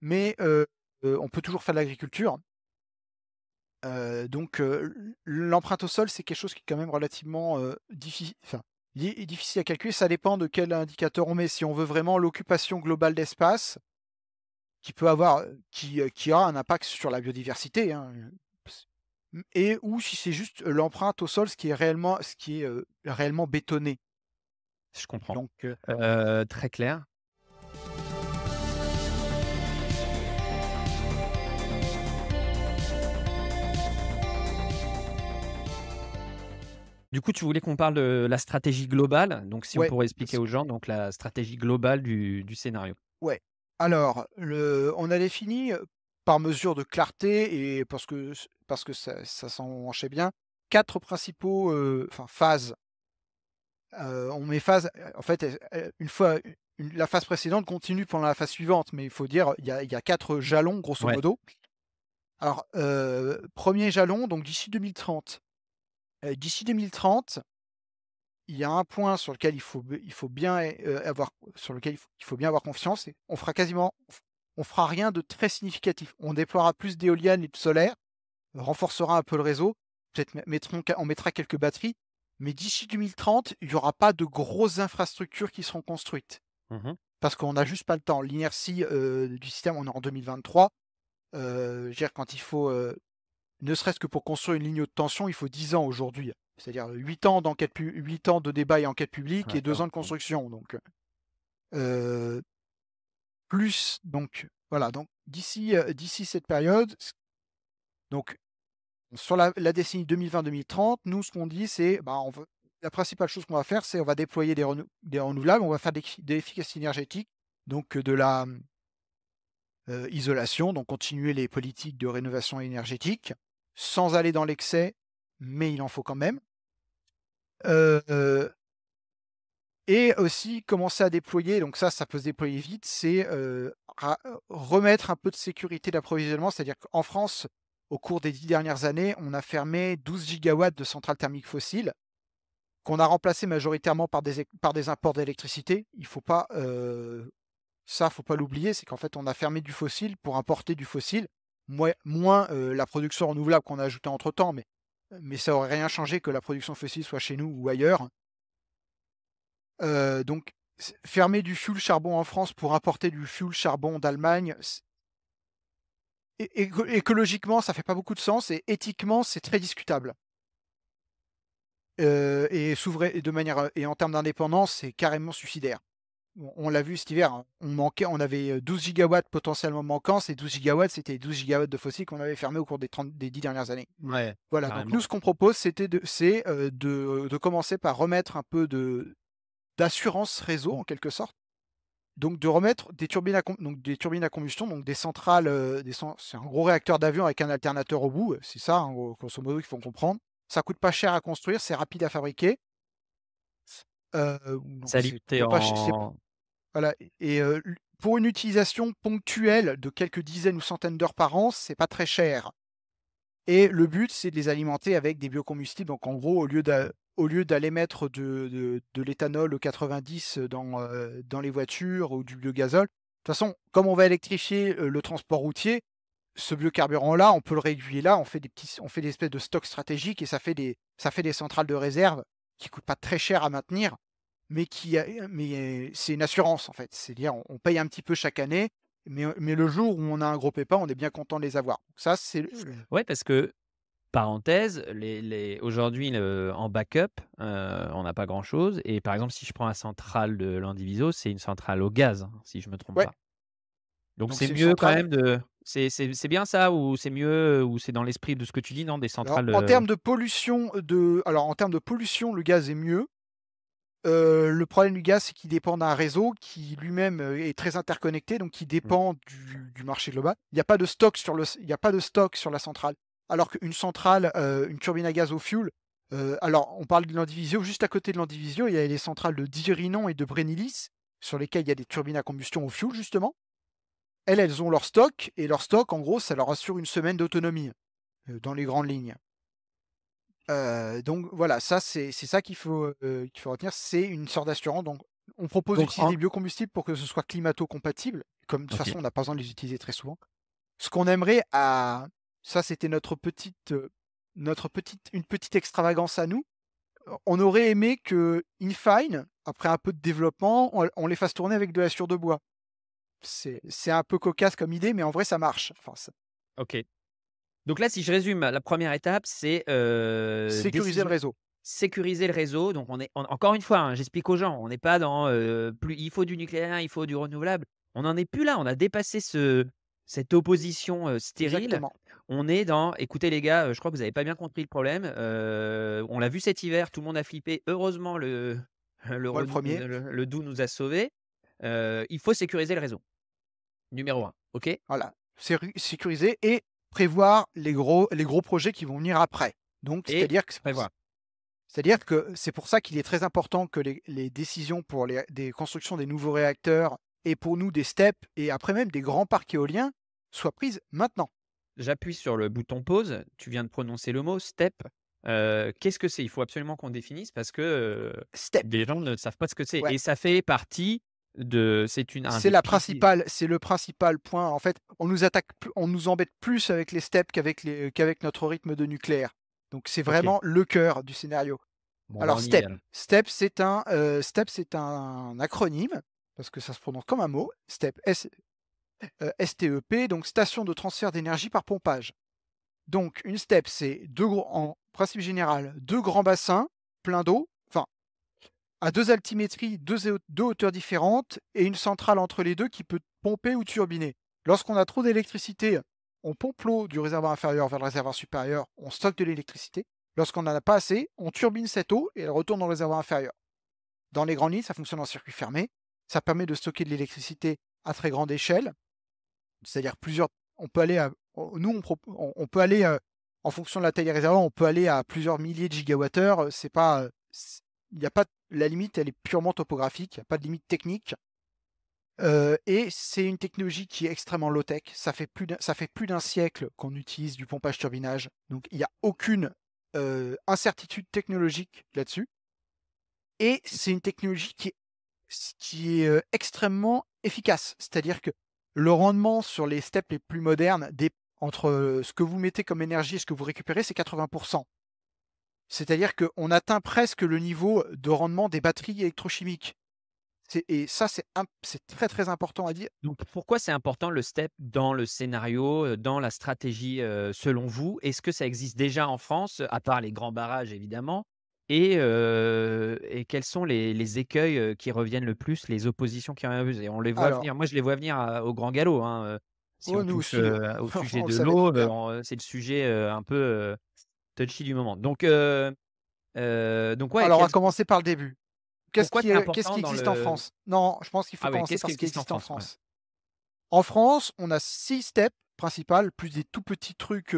mais on peut toujours faire de l'agriculture. Donc l'empreinte au sol, c'est quelque chose qui est quand même relativement, enfin, difficile à calculer. Ça dépend de quel indicateur on met. Si on veut vraiment l'occupation globale d'espace, qui aura un impact sur la biodiversité, hein, et ou si c'est juste l'empreinte au sol, réellement bétonné. Je comprends. Donc Très clair. Du coup, tu voulais qu'on parle de la stratégie globale. Donc si on ouais, pourrait expliquer parce aux gens, donc la stratégie globale du scénario. ouais. Alors on a défini, par mesure de clarté et parce que ça s'enchaînait bien, 4 principaux, phases. On met phase, en fait, une fois la phase précédente continue pendant la phase suivante, mais il faut dire, il y a 4 jalons grosso Ouais. modo. Alors, 1er jalon, donc d'ici 2030, il y a un point sur lequel il faut bien, avoir sur lequel il faut bien avoir confiance, c'est on fera rien de très significatif. On déploiera plus d'éoliennes et de solaire, renforcera un peu le réseau, peut-être on mettra quelques batteries, mais d'ici 2030, il y aura pas de grosses infrastructures qui seront construites. Mmh. Parce qu'on n'a juste pas le temps. L'inertie, du système, on est en 2023, je veux dire quand il faut, ne serait-ce que pour construire une ligne haute tension, il faut 10 ans aujourd'hui. C'est-à-dire 8 ans 8 ans de débat et enquête publique et 2 ans D'accord. de construction donc plus donc voilà, donc d'ici cette période, donc sur la décennie 2020-2030, nous ce qu'on dit c'est, bah, on veut la principale chose qu'on va faire, c'est on va déployer des renouvelables, on va faire de l'efficacité énergétique, donc de la, isolation, donc continuer les politiques de rénovation énergétique, sans aller dans l'excès, mais il en faut quand même. Heu et aussi commencer à déployer, donc ça peut se déployer vite, c'est, remettre un peu de sécurité d'approvisionnement. C'est-à-dire qu'en France, au cours des 10 dernières années, on a fermé 12 gigawatts de centrales thermiques fossiles, qu'on a remplacées majoritairement par des imports d'électricité. Il faut pas, faut pas l'oublier, c'est qu'en fait, on a fermé du fossile pour importer du fossile, moins, la production renouvelable qu'on a ajoutée entre-temps, mais ça aurait rien changé que la production fossile soit chez nous ou ailleurs. Donc fermer du fioul charbon en France pour importer du fioul charbon d'Allemagne, écologiquement, ça fait pas beaucoup de sens et éthiquement, c'est très discutable. Et de manière, et en termes d'indépendance, c'est carrément suicidaire. On l'a vu cet hiver, hein, on avait, 12 gigawatts potentiellement manquants. Ces 12 gigawatts, c'était 12 gigawatts de fossiles qu'on avait fermés au cours des 10 dernières années. Ouais, Voilà, donc nous, carrément. ce qu'on propose, de commencer par remettre un peu d'assurance réseau, en quelque sorte. Donc de remettre des turbines à combustion, donc des centrales, c'est un gros réacteur d'avion avec un alternateur au bout, c'est ça, hein, grosso modo, qu'il faut comprendre. Ça coûte pas cher à construire, c'est rapide à fabriquer. Donc c'est S'alimenter pour pas ch c'est en voilà et pour une utilisation ponctuelle de quelques dizaines ou centaines d'heures par an, c'est pas très cher. Et le but, c'est de les alimenter avec des biocombustibles. Donc en gros, au lieu d'aller mettre de l'éthanol au 90 dans les voitures ou du biogazole, de toute façon, comme on va électrifier, le transport routier, ce biocarburant-là, on peut le régulier là, on fait des espèces de stocks stratégiques et ça fait des centrales de réserve qui coûtent pas très cher à maintenir, mais c'est une assurance en fait. C'est-à-dire on paye un petit peu chaque année, mais le jour où on a un gros pépin, on est bien content de les avoir. Ça, c'est ouais, parce que parenthèse, les aujourd'hui, en backup, on n'a pas grand-chose et par exemple, si je prends la centrale de Landivisiau, c'est une centrale au gaz, hein, si je me trompe ouais, pas. Donc donc c'est c'est une mieux quand centrale. même de c'est bien ça ou c'est mieux, ou c'est dans l'esprit de ce que tu dis, non? Des Alors centrales, en termes de pollution, le gaz est mieux. Le problème du gaz, c'est qu'il dépend d'un réseau qui lui-même, est très interconnecté, donc qui mmh, dépend du marché global. Il y a pas de stock sur la centrale. Alors qu'une centrale, une turbine à gaz au fioul, alors on parle de Landivisiau, juste à côté de Landivisiau, il y a les centrales de Dirinon et de Brennilis, sur lesquelles il y a des turbines à combustion au fioul justement. Elles ont leur stock et leur stock, en gros, ça leur assure une semaine d'autonomie, dans les grandes lignes. Donc voilà, ça c'est ça qu'il faut retenir, c'est une sorte d'assurance. Donc on propose donc d'utiliser en des biocombustibles pour que ce soit climato-compatible, comme de toute OK. façon on n'a pas besoin de les utiliser très souvent. Ce qu'on aimerait à ça c'était une petite extravagance à nous. On aurait aimé que in fine, après un peu de développement, on les fasse tourner avec de la sciure de bois. C'est un peu cocasse comme idée, mais en vrai ça marche. Enfin ça OK. Donc là, si je résume, la première étape, c'est, sécuriser le décision réseau. sécuriser le réseau. Donc on est encore une fois, hein, j'explique aux gens, on n'est pas dans, plus il faut du nucléaire, il faut du renouvelable. On n'en est plus là, on a dépassé cette opposition, stérile. Exactement. On est dans: «Écoutez les gars, je crois que vous avez pas bien compris le problème, on l'a vu cet hiver, tout le monde a flippé. Heureusement Moi le premier. le doux nous a sauvés. Il faut sécuriser le réseau, numéro un. OK?» Voilà. sécuriser et prévoir les gros projets qui vont venir après. Donc Et c'est-à-dire que prévoir. c'est pour ça qu'il est très important que les décisions pour des constructions des nouveaux réacteurs et pour nous des steps et après même des grands parcs éoliens soient prises maintenant. J'appuie sur le bouton pause. Tu viens de prononcer le mot STEP. Qu'est-ce que c'est? Il faut absolument qu'on définisse parce que, Step, des gens ne savent pas ce que c'est ouais. et ça fait partie de c'est une un C'est des piliers. le principal point. En fait, on nous embête plus avec les steps qu'avec notre rythme de nucléaire. Donc c'est OK, vraiment le cœur du scénario. bon, bah, Alors on y est alors. STEP c'est un acronyme parce que ça se prononce comme un mot, STEP, STEP, donc station de transfert d'énergie par pompage. Donc une STEP, c'est en principe général, 2 grands bassins pleins d'eau, enfin à 2 altimétries, 2 hauteurs différentes et une centrale entre les 2 qui peut pomper ou turbiner. Lorsqu'on a trop d'électricité, on pompe l'eau du réservoir inférieur vers le réservoir supérieur, on stocke de l'électricité. Lorsqu'on n'en a pas assez, on turbine cette eau et elle retourne dans le réservoir inférieur. Dans les grandes lignes, ça fonctionne en circuit fermé. Ça permet de stocker de l'électricité à très grande échelle, c'est-à-dire plusieurs. On peut aller à, nous, on peut aller en fonction de la taille des réservoirs, on peut aller à plusieurs milliers de gigawattheures. C'est pas, il n'y a pas la limite, elle est purement topographique. Il n'y a pas de limite technique. Et c'est une technologie qui est extrêmement low-tech. Ça fait plus d'un siècle qu'on utilise du pompage turbinage, donc il n'y a aucune incertitude technologique là-dessus. Et c'est une technologie qui est extrêmement efficace. C'est-à-dire que le rendement sur les steps les plus modernes, entre ce que vous mettez comme énergie et ce que vous récupérez, c'est 80%. C'est-à-dire qu'on atteint presque le niveau de rendement des batteries électrochimiques. Et ça, c'est très très important à dire. Donc pourquoi c'est important le STEP dans le scénario, dans la stratégie, selon vous? Est-ce que ça existe déjà en France, à part les grands barrages évidemment? Et quels sont les écueils, qui reviennent le plus, les oppositions qui reviennent le plus? Et on les voit Alors, venir. Moi, je les vois venir au grand galop, hein, si oh, on nous touche, aussi, au sujet on le de savait l'eau, très bien. c'est le sujet, un peu, touchy du moment. Donc ouais, Alors, on va quels commencer par le début. pourquoi c'est Qu'est-ce important qui dans existe en le France? Non, je pense qu'il faut ah ouais, commencer qu'est-ce par qui ce qui existe en existe en France? Ouais. France. En France, on a 6 steps principales, plus des tout petits trucs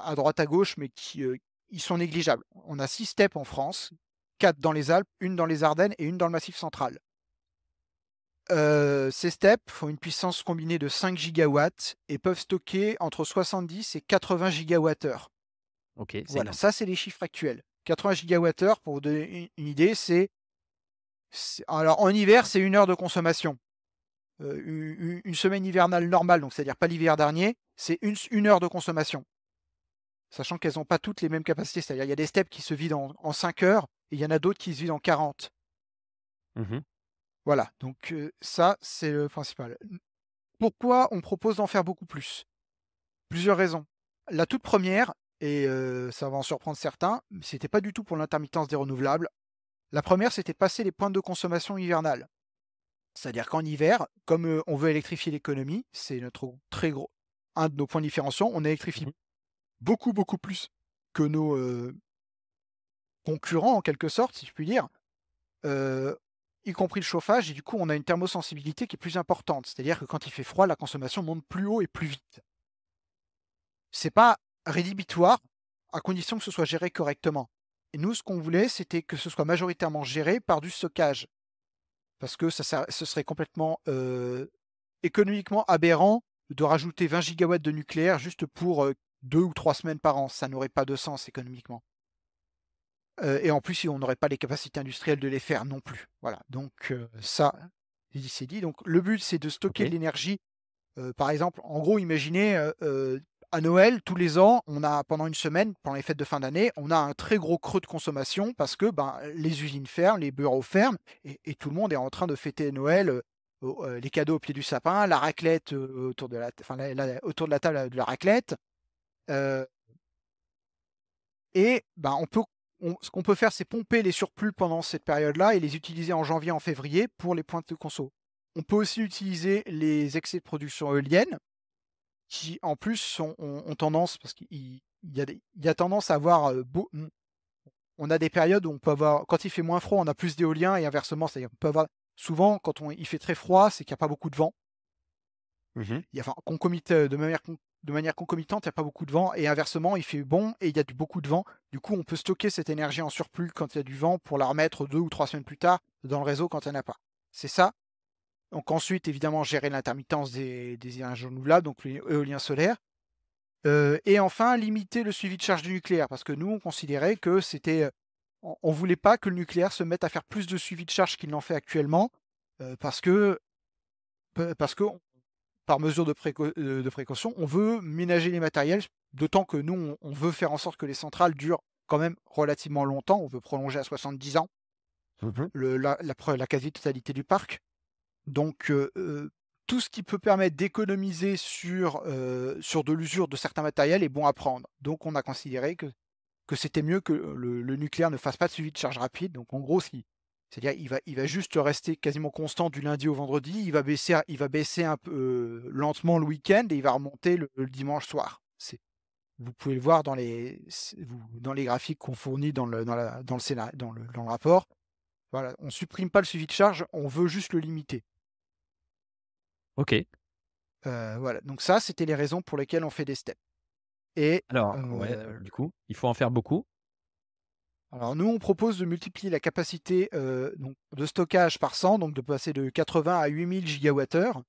à droite à gauche, mais ils sont négligeables. On a 6 steps en France, 4 dans les Alpes, une dans les Ardennes et une dans le Massif central. Ces steps font une puissance combinée de 5 gigawatts et peuvent stocker entre 70 et 80 gigawattheures. OK, c'est Voilà, énorme. ça c'est les chiffres actuels. 80 gigawattheures, pour vous donner une idée, alors en hiver, c'est 1 heure de consommation. Une semaine hivernale normale, donc c'est-à-dire pas l'hiver dernier, c'est une heure de consommation. Sachant qu'elles n'ont pas toutes les mêmes capacités. C'est-à-dire il y a des steps qui se vident en 5 heures et il y en a d'autres qui se vident en 40. Mmh. Voilà, donc ça, c'est le principal. Pourquoi on propose d'en faire beaucoup plus? Plusieurs raisons. La toute première, et ça va en surprendre certains, c'était pas du tout pour l'intermittence des renouvelables. La première, c'était de passer les pointes de consommation hivernales. C'est-à-dire qu'en hiver, comme on veut électrifier l'économie, c'est notre très gros, un de nos points différenciants, on électrifie Mmh. beaucoup, beaucoup plus que nos concurrents, en quelque sorte, si je puis dire, euh, y compris le chauffage, et du coup, on a une thermosensibilité qui est plus importante. C'est-à-dire que quand il fait froid, la consommation monte plus haut et plus vite. C'est pas rédhibitoire, à condition que ce soit géré correctement. Et nous, ce qu'on voulait, c'était que ce soit majoritairement géré par du stockage. Parce que ce serait complètement économiquement aberrant de rajouter 20 gigawatts de nucléaire juste pour 2 ou 3 semaines par an. Ça n'aurait pas de sens économiquement. Et en plus, on n'aurait pas les capacités industrielles de les faire non plus. Voilà, donc ça, c'est dit. Donc le but, c'est de stocker de OK. l'énergie. Par exemple, en gros, imaginez à Noël, tous les ans, on a pendant une semaine, pendant les fêtes de fin d'année, on a un très gros creux de consommation parce que ben, les usines ferment, les bureaux ferment, et tout le monde est en train de fêter Noël, les cadeaux au pied du sapin, la raclette autour de enfin, autour de la table de la raclette. euh, et ben, ce qu'on peut faire, c'est pomper les surplus pendant cette période-là et les utiliser en janvier, en février pour les pointes de conso. On peut aussi utiliser les excès de production éolienne qui en plus ont tendance, parce qu'il y a tendance à avoir, on a des périodes où on peut avoir, quand il fait moins froid, on a plus d'éolien et inversement, c'est-à-dire qu'on peut avoir, souvent quand il fait très froid, c'est qu'il n'y a pas beaucoup de vent. Il y a enfin, de manière concomitante, il y a pas beaucoup de vent et inversement, il fait bon et il y a du beaucoup de vent. Du coup, on peut stocker cette énergie en surplus quand il y a du vent pour la remettre 2 ou 3 semaines plus tard dans le réseau quand il y en a pas. C'est ça. Donc ensuite, évidemment, gérer l'intermittence des énergies renouvelables, donc l'éolien solaire. Et enfin, limiter le suivi de charge du nucléaire parce que nous, on considérait que c'était, on voulait pas que le nucléaire se mette à faire plus de suivi de charge qu'il n'en fait actuellement, parce que parce que par mesure de précaution, on veut ménager les matériels, d'autant que nous, on veut faire en sorte que les centrales durent quand même relativement longtemps. On veut prolonger à 70 ans Mmh. la quasi-totalité du parc. Donc, tout ce qui peut permettre d'économiser sur de l'usure de certains matériels est bon à prendre. Donc on a considéré que c'était mieux que le nucléaire ne fasse pas de suivi de charge rapide. Donc en gros, si c'est-à-dire il va juste rester quasiment constant du lundi au vendredi, il va baisser un peu, lentement le week-end et il va remonter le dimanche soir. C'est Vous pouvez le voir dans les graphiques qu'on fournit dans le rapport. Voilà, on supprime pas le suivi de charge, on veut juste le limiter. OK. Voilà, donc ça, c'était les raisons pour lesquelles on fait des steps et Alors ouais, du coup, il faut en faire beaucoup. alors nous, on propose de multiplier la capacité, donc de stockage par 100, donc de passer de 80 à 8000 gigawattheures.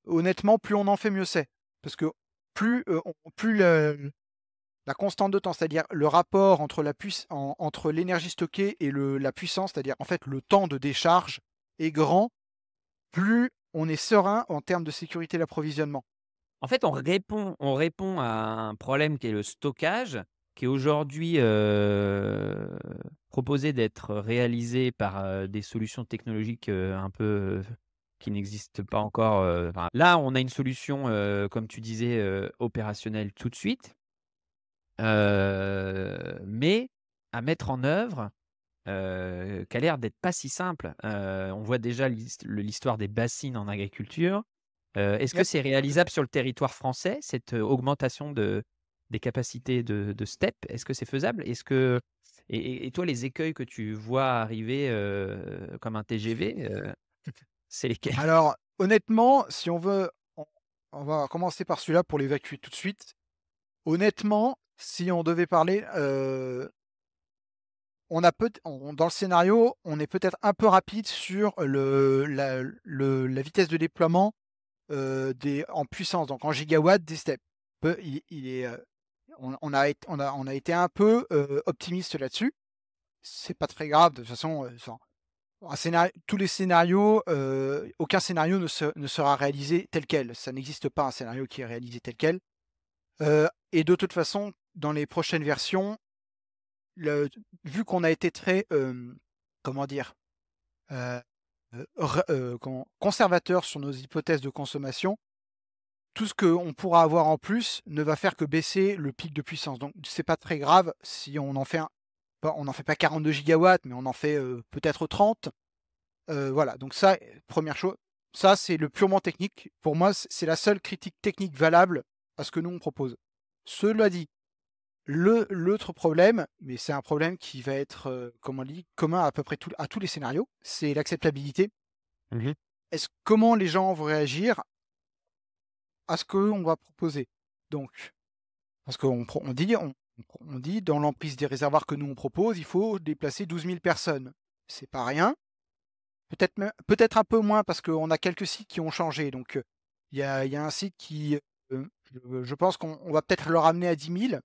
Honnêtement, plus on en fait, mieux c'est. Parce que plus la constante de temps, c'est-à-dire le rapport entre l'énergie stockée et la puissance, c'est-à-dire en fait le temps de décharge est grand, plus on est serein en termes de sécurité d'approvisionnement. En fait, on répond à un problème qui est le stockage, qui est aujourd'hui, proposé d'être réalisé par, des solutions technologiques, un peu, qui n'existent pas encore, enfin, là, on a une solution, comme tu disais, opérationnelle tout de suite, mais à mettre en œuvre, qui a l'air d'être pas si simple. On voit déjà l'histoire des bassines en agriculture. Est-ce que Yep. c'est réalisable sur le territoire français, cette, augmentation des capacités de STEP? Est-ce que c'est faisable? Est-ce que et toi, les écueils que tu vois arriver, comme un TGV, c'est lesquels? Alors, honnêtement, si on veut, on on va commencer par celui-là pour l'évacuer tout de suite. Honnêtement, si on devait parler, on a peut dans le scénario, on est peut-être un peu rapide sur la vitesse de déploiement, des en puissance, donc en gigawatts des steppes. Il est, on a été un peu, optimiste là-dessus. C'est pas très grave de toute façon, enfin, tous les scénarios, aucun scénario ne sera réalisé tel quel. Ça n'existe pas un scénario qui est réalisé tel quel. Et de toute façon, dans les prochaines versions, le vu qu'on a été très, comment dire? Heu, conservateur sur nos hypothèses de consommation, tout ce qu'on pourra avoir en plus ne va faire que baisser le pic de puissance. Donc c'est pas très grave si on n'en fait pas 42 gigawatts, mais on en fait, peut-être 30. Voilà, donc ça, 1re chose, ça c'est le purement technique. Pour moi, c'est la seule critique technique valable à ce que nous on propose. Cela dit, l'autre problème, mais c'est un problème qui va être, comment on dit? Commun à peu près à tous les scénarios, c'est l'acceptabilité. Mmh. Comment les gens vont réagir à ce qu'on va proposer? Donc, parce on dit dans l'emprise des réservoirs que nous on propose, il faut déplacer 12 000 personnes. C'est pas rien. Peut-être un peu moins parce qu'on a quelques sites qui ont changé. Donc, il y a un site qui, je pense qu'on va peut-être le ramener à 10 000.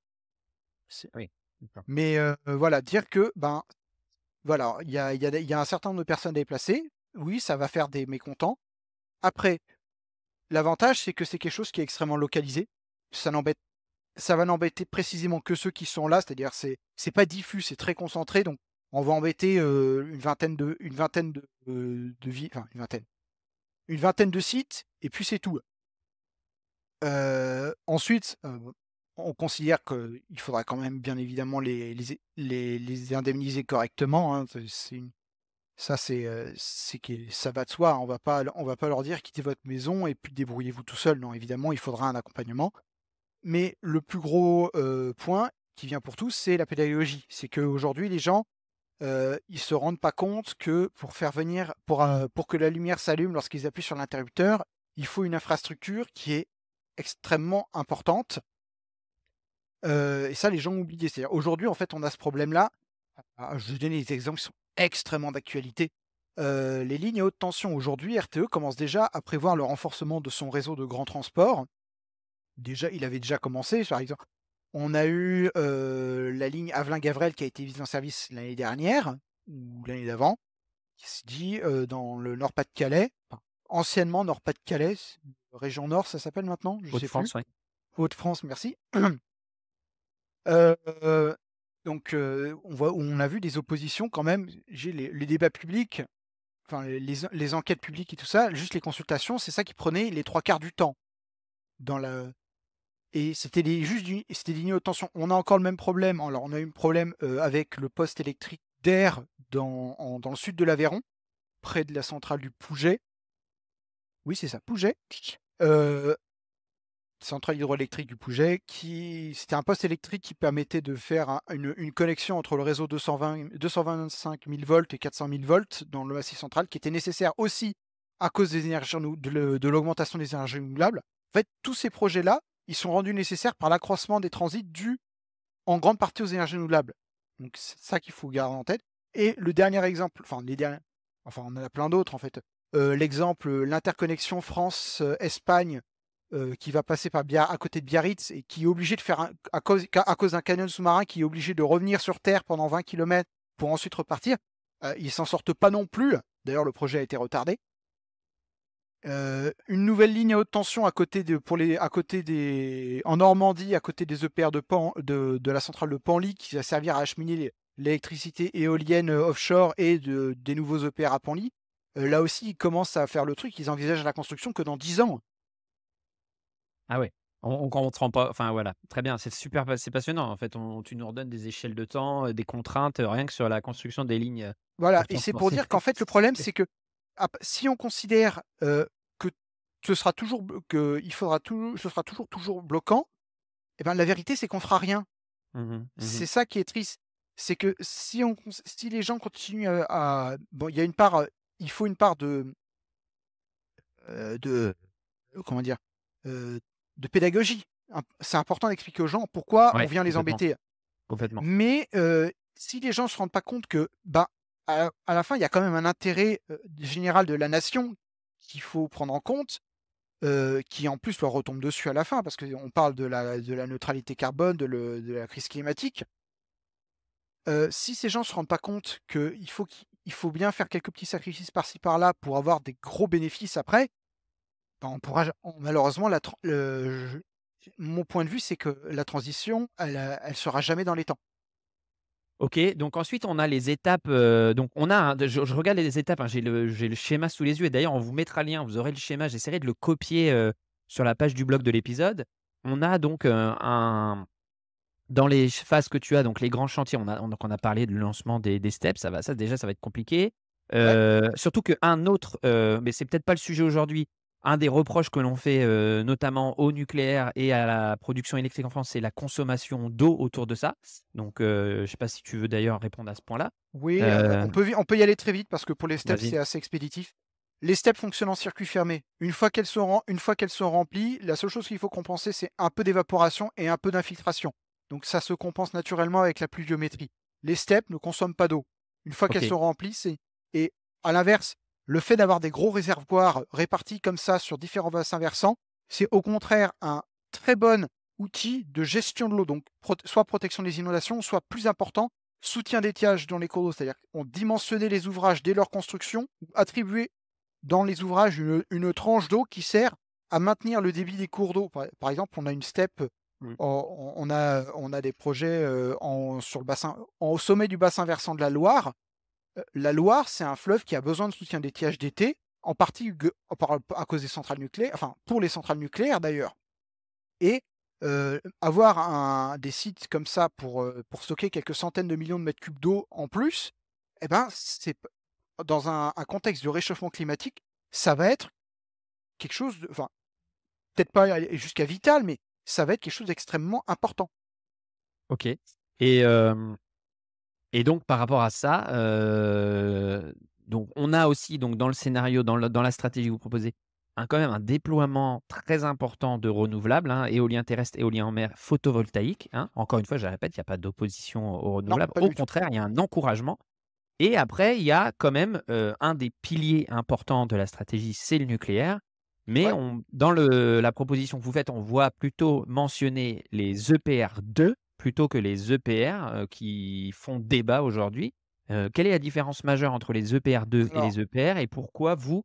C'est Oui, d'accord. Mais, voilà, dire que, ben, voilà, il y a un certain nombre de personnes déplacées. Oui, ça va faire des mécontents. Après, l'avantage, c'est que c'est quelque chose qui est extrêmement localisé. Ça n'embête Ça va n'embêter précisément que ceux qui sont là, c'est-à-dire c'est pas diffus, c'est très concentré, donc on va embêter, enfin une vingtaine de sites et puis c'est tout. Ensuite, on considère qu'il faudra quand même bien évidemment les indemniser correctement, hein. C'est une Ça c'est qui ça va de soi, hein. On va pas leur dire: «Quittez votre maison et puis débrouillez-vous tout seul». Non, évidemment, il faudra un accompagnement. Mais le plus gros, point qui vient pour tous, c'est la pédagogie. C'est qu'aujourd'hui les gens, ils se rendent pas compte que pour que la lumière s'allume lorsqu'ils appuient sur l'interrupteur, il faut une infrastructure qui est extrêmement importante. Et ça, les gens ont oublié. C'est-à-dire aujourd'hui, en fait, on a ce problème-là. Je vais donner des exemples qui sont extrêmement d'actualité. Les lignes à haute tension aujourd'hui, RTE commence déjà à prévoir le renforcement de son réseau de grands transports. Déjà, il avait déjà commencé, par exemple. On a eu, la ligne Avelin-Gavrelle qui a été mise en service l'année dernière ou l'année d'avant, qui se dit, dans le Nord-Pas-de-Calais, enfin, anciennement Nord-Pas-de-Calais, région Nord, ça s'appelle maintenant? Je sais plus. Hauts-de-France, ouais. Hauts-de-France, merci. Heu, donc on a vu des oppositions quand même. J'ai les débats publics, enfin les enquêtes publiques et tout ça, juste les consultations, c'est ça qui prenait les 3 quarts du temps dans la et c'était des lignes haute tension. On a encore le même problème. Alors on a eu un problème, avec le poste électrique d'Air dans le sud de l'Aveyron, près de la centrale du Pouget. Oui, c'est ça, Pouget. Heu Centrale hydroélectrique du Pouget, c'était un poste électrique qui permettait de faire une connexion entre le réseau 225 000 volts et 400 000 volts dans le massif central, qui était nécessaire aussi à cause des énergies de l'augmentation des énergies renouvelables. En fait, tous ces projets-là, ils sont rendus nécessaires par l'accroissement des transits dû en grande partie aux énergies renouvelables. Donc c'est ça qu'il faut garder en tête. Et le dernier exemple, enfin on en a plein d'autres en fait. L'exemple, l'interconnexion France-Espagne qui va passer à côté de Biarritz et qui est obligé de faire à cause d'un canyon sous-marin qui est obligé de revenir sur Terre pendant 20 kilomètres pour ensuite repartir. Ils s'en sortent pas non plus. D'ailleurs, le projet a été retardé. Une nouvelle ligne à haute tension en Normandie, à côté des EPR de la centrale de Penly, qui va servir à acheminer l'électricité éolienne offshore et des nouveaux EPR à Penly. Là aussi, ils commencent à faire le truc. Ils envisagent la construction que dans 10 ans. Ah ouais. On se rend pas enfin voilà, très bien, c'est super c'est passionnant en fait. Tu nous redonnes des échelles de temps, des contraintes, rien que sur la construction des lignes, Voilà, pour et c'est pour transporter dire qu'en fait, le problème, c'est que si on considère que ce sera toujours, que il faudra toujours, ce sera toujours bloquant, et ben la vérité, c'est qu'on fera rien. Mmh mh. Mmh. C'est ça qui est triste. C'est que si les gens continuent bon, il y a une part, il faut une part de comment dire? Heu, de pédagogie. C'est important d'expliquer aux gens pourquoi on Ouais, vient les complètement, embêter. complètement. Mais si les gens ne se rendent pas compte que, ben, à la fin, il y a quand même un intérêt, général de la nation qu'il faut prendre en compte, qui en plus leur retombe dessus à la fin parce qu'on parle de la neutralité carbone, de la crise climatique. Si ces gens ne se rendent pas compte qu'il faut bien faire quelques petits sacrifices par-ci par-là pour avoir des gros bénéfices après, ben, on pourra ja on malheureusement la tran le je mon point de vue, c'est que la transition, elle sera jamais dans les temps. OK, donc ensuite on a les étapes, donc on a un je regarde les étapes, hein, j'ai le schéma sous les yeux et d'ailleurs on vous mettra le lien, vous aurez le schéma, j'essaierai de le copier, sur la page du blog de l'épisode. On a donc, un dans les phases que tu as, donc les grands chantiers, on a parlé de lancement des steps, ça déjà ça va être compliqué. Ouais, Surtout qu'un autre, mais c'est peut-être pas le sujet aujourd'hui, un des reproches que l'on fait, notamment au nucléaire et à la production électrique en France, c'est la consommation d'eau autour de ça. Donc, je sais pas si tu veux d'ailleurs répondre à ce point-là? oui, Heu, on peut y aller très vite parce que pour les steps, Vas-y. c'est assez expéditif. Les steps fonctionnent en circuit fermé. Une fois qu'elles sont remplies, la seule chose qu'il faut compenser, c'est un peu d'évaporation et un peu d'infiltration. Donc ça se compense naturellement avec la pluviométrie. Les steps ne consomment pas d'eau. Une fois qu'elles OK. sont remplies, c'est et à l'inverse, le fait d'avoir des gros réservoirs répartis comme ça sur différents bassins versants, c'est au contraire un très bon outil de gestion de l'eau. Donc soit protection des inondations, soit plus important, soutien d'étiage dans les cours d'eau. C'est-à-dire qu'on dimensionnait les ouvrages dès leur construction, ou attribuer dans les ouvrages une tranche d'eau qui sert à maintenir le débit des cours d'eau. Par exemple, on a une steppe, Mmh. on a des projets sur le bassin, au sommet du bassin versant de la Loire. La Loire, c'est un fleuve qui a besoin de soutien d'étiage d'été, en partie à cause des centrales nucléaires, enfin pour les centrales nucléaires d'ailleurs. Et avoir des sites comme ça pour stocker quelques centaines de millions de mètres cubes d'eau en plus, eh ben, dans un contexte de réchauffement climatique, ça va être quelque chose enfin, peut-être pas aller jusqu'à vital, mais ça va être quelque chose d'extrêmement important. OK. Et et donc par rapport à ça, donc on a aussi donc dans le scénario, dans la stratégie que vous proposez, quand même un déploiement très important de renouvelables, hein, éolien terrestre, éolien en mer, photovoltaïque, hein. Encore une fois, je répète, il y a pas d'opposition aux Non, renouvelables. pas Au du tout. contraire, il y a un encouragement et après, il y a quand même, un des piliers importants de la stratégie, c'est le nucléaire. Mais Ouais. on dans la proposition que vous faites, on voit plutôt mentionner les EPR2 plutôt que les EPR, qui font débat aujourd'hui. Quelle est la différence majeure entre les EPR2 et Alors les EPR et pourquoi vous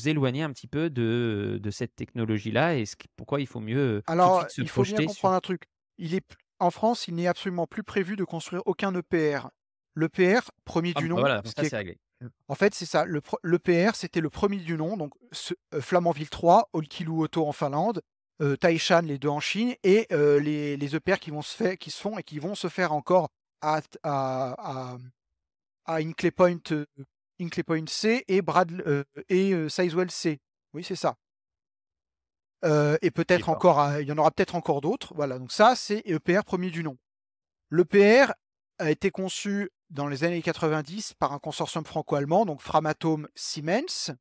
éloignez un petit peu de cette technologie-là et pourquoi il faut mieux, tout de alors, suite se il faut bien projeter sur comprendre un truc. Il est p En France, il n'est absolument plus prévu de construire aucun EPR. L'EPR, premier ah du bah, nom, voilà, ce ça qui est c'est réglé. Mmh. en fait, c'est ça, l'EPR, c'était le premier du nom, donc Flamanville 3, Olkiluoto en Finlande, Taishan, les 2 en Chine et les EPR qui se font et qui vont se faire encore à Hinkley Point C et Sizewell C. Oui, c'est ça. Et peut-être D'accord. encore, il y en aura peut-être encore d'autres. Voilà, donc ça, c'est EPR premier du nom. L'EPR a été conçu dans les années 90 par un consortium franco-allemand, donc Framatome Siemens.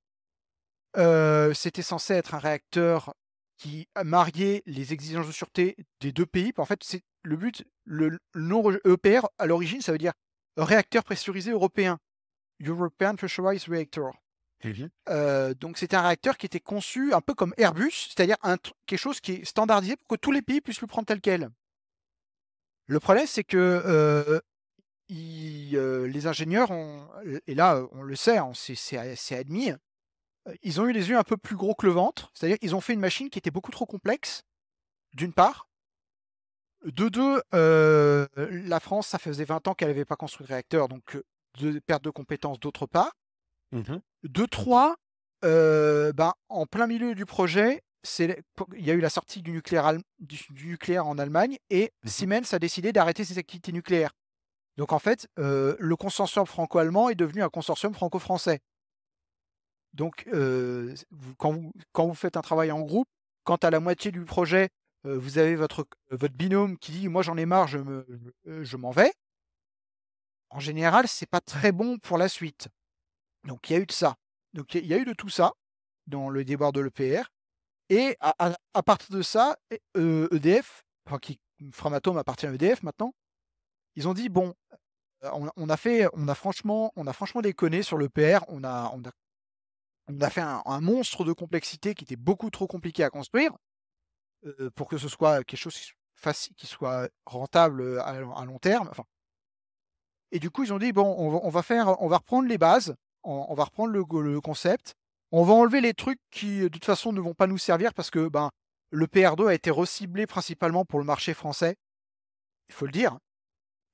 C'était censé être un réacteur qui a marié les exigences de sûreté des 2 pays. En fait, c'est le but, le nom EPR à l'origine, ça veut dire réacteur pressurisé européen, European Pressurized Reactor. Mmh. Donc c'était un réacteur qui était conçu un peu comme Airbus, c'est-à-dire quelque chose qui est standardisé pour que tous les pays puissent le prendre tel quel. Le problème, c'est que, les ingénieurs ont et là, on le sait, hein, c'est admis, ils ont eu les yeux un peu plus gros que le ventre. C'est-à-dire qu'ils ont fait une machine qui était beaucoup trop complexe, d'une part. De 2, la France, ça faisait 20 ans qu'elle avait pas construit de réacteur, donc de perte de compétences, d'autre part. Mmh. De 3, ben, en plein milieu du projet, il y a eu la sortie du nucléaire en Allemagne et Mmh. Siemens a décidé d'arrêter ses activités nucléaires. Donc en fait, le consortium franco-allemand est devenu un consortium franco-français. Donc quand vous faites un travail en groupe, quand à la moitié du projet, vous avez votre binôme qui dit: «Moi j'en ai marre, je m'en vais», en général, c'est pas très bon pour la suite. Donc il y a eu de ça. Donc il y a eu de tout ça dans le déboire de l'EPR et à partir de ça, EDF, enfin Framatome appartient à EDF maintenant, ils ont dit: «Bon, on a franchement déconné sur l'EPR, on a fait un monstre de complexité qui était beaucoup trop compliqué à construire, pour que ce soit quelque chose qui soit rentable, à long terme». Enfin, et du coup, ils ont dit: «Bon, on va reprendre les bases, on va reprendre le concept, on va enlever les trucs qui, de toute façon, ne vont pas nous servir parce que, ben, le PR2 a été reciblé principalement pour le marché français». Il faut le dire,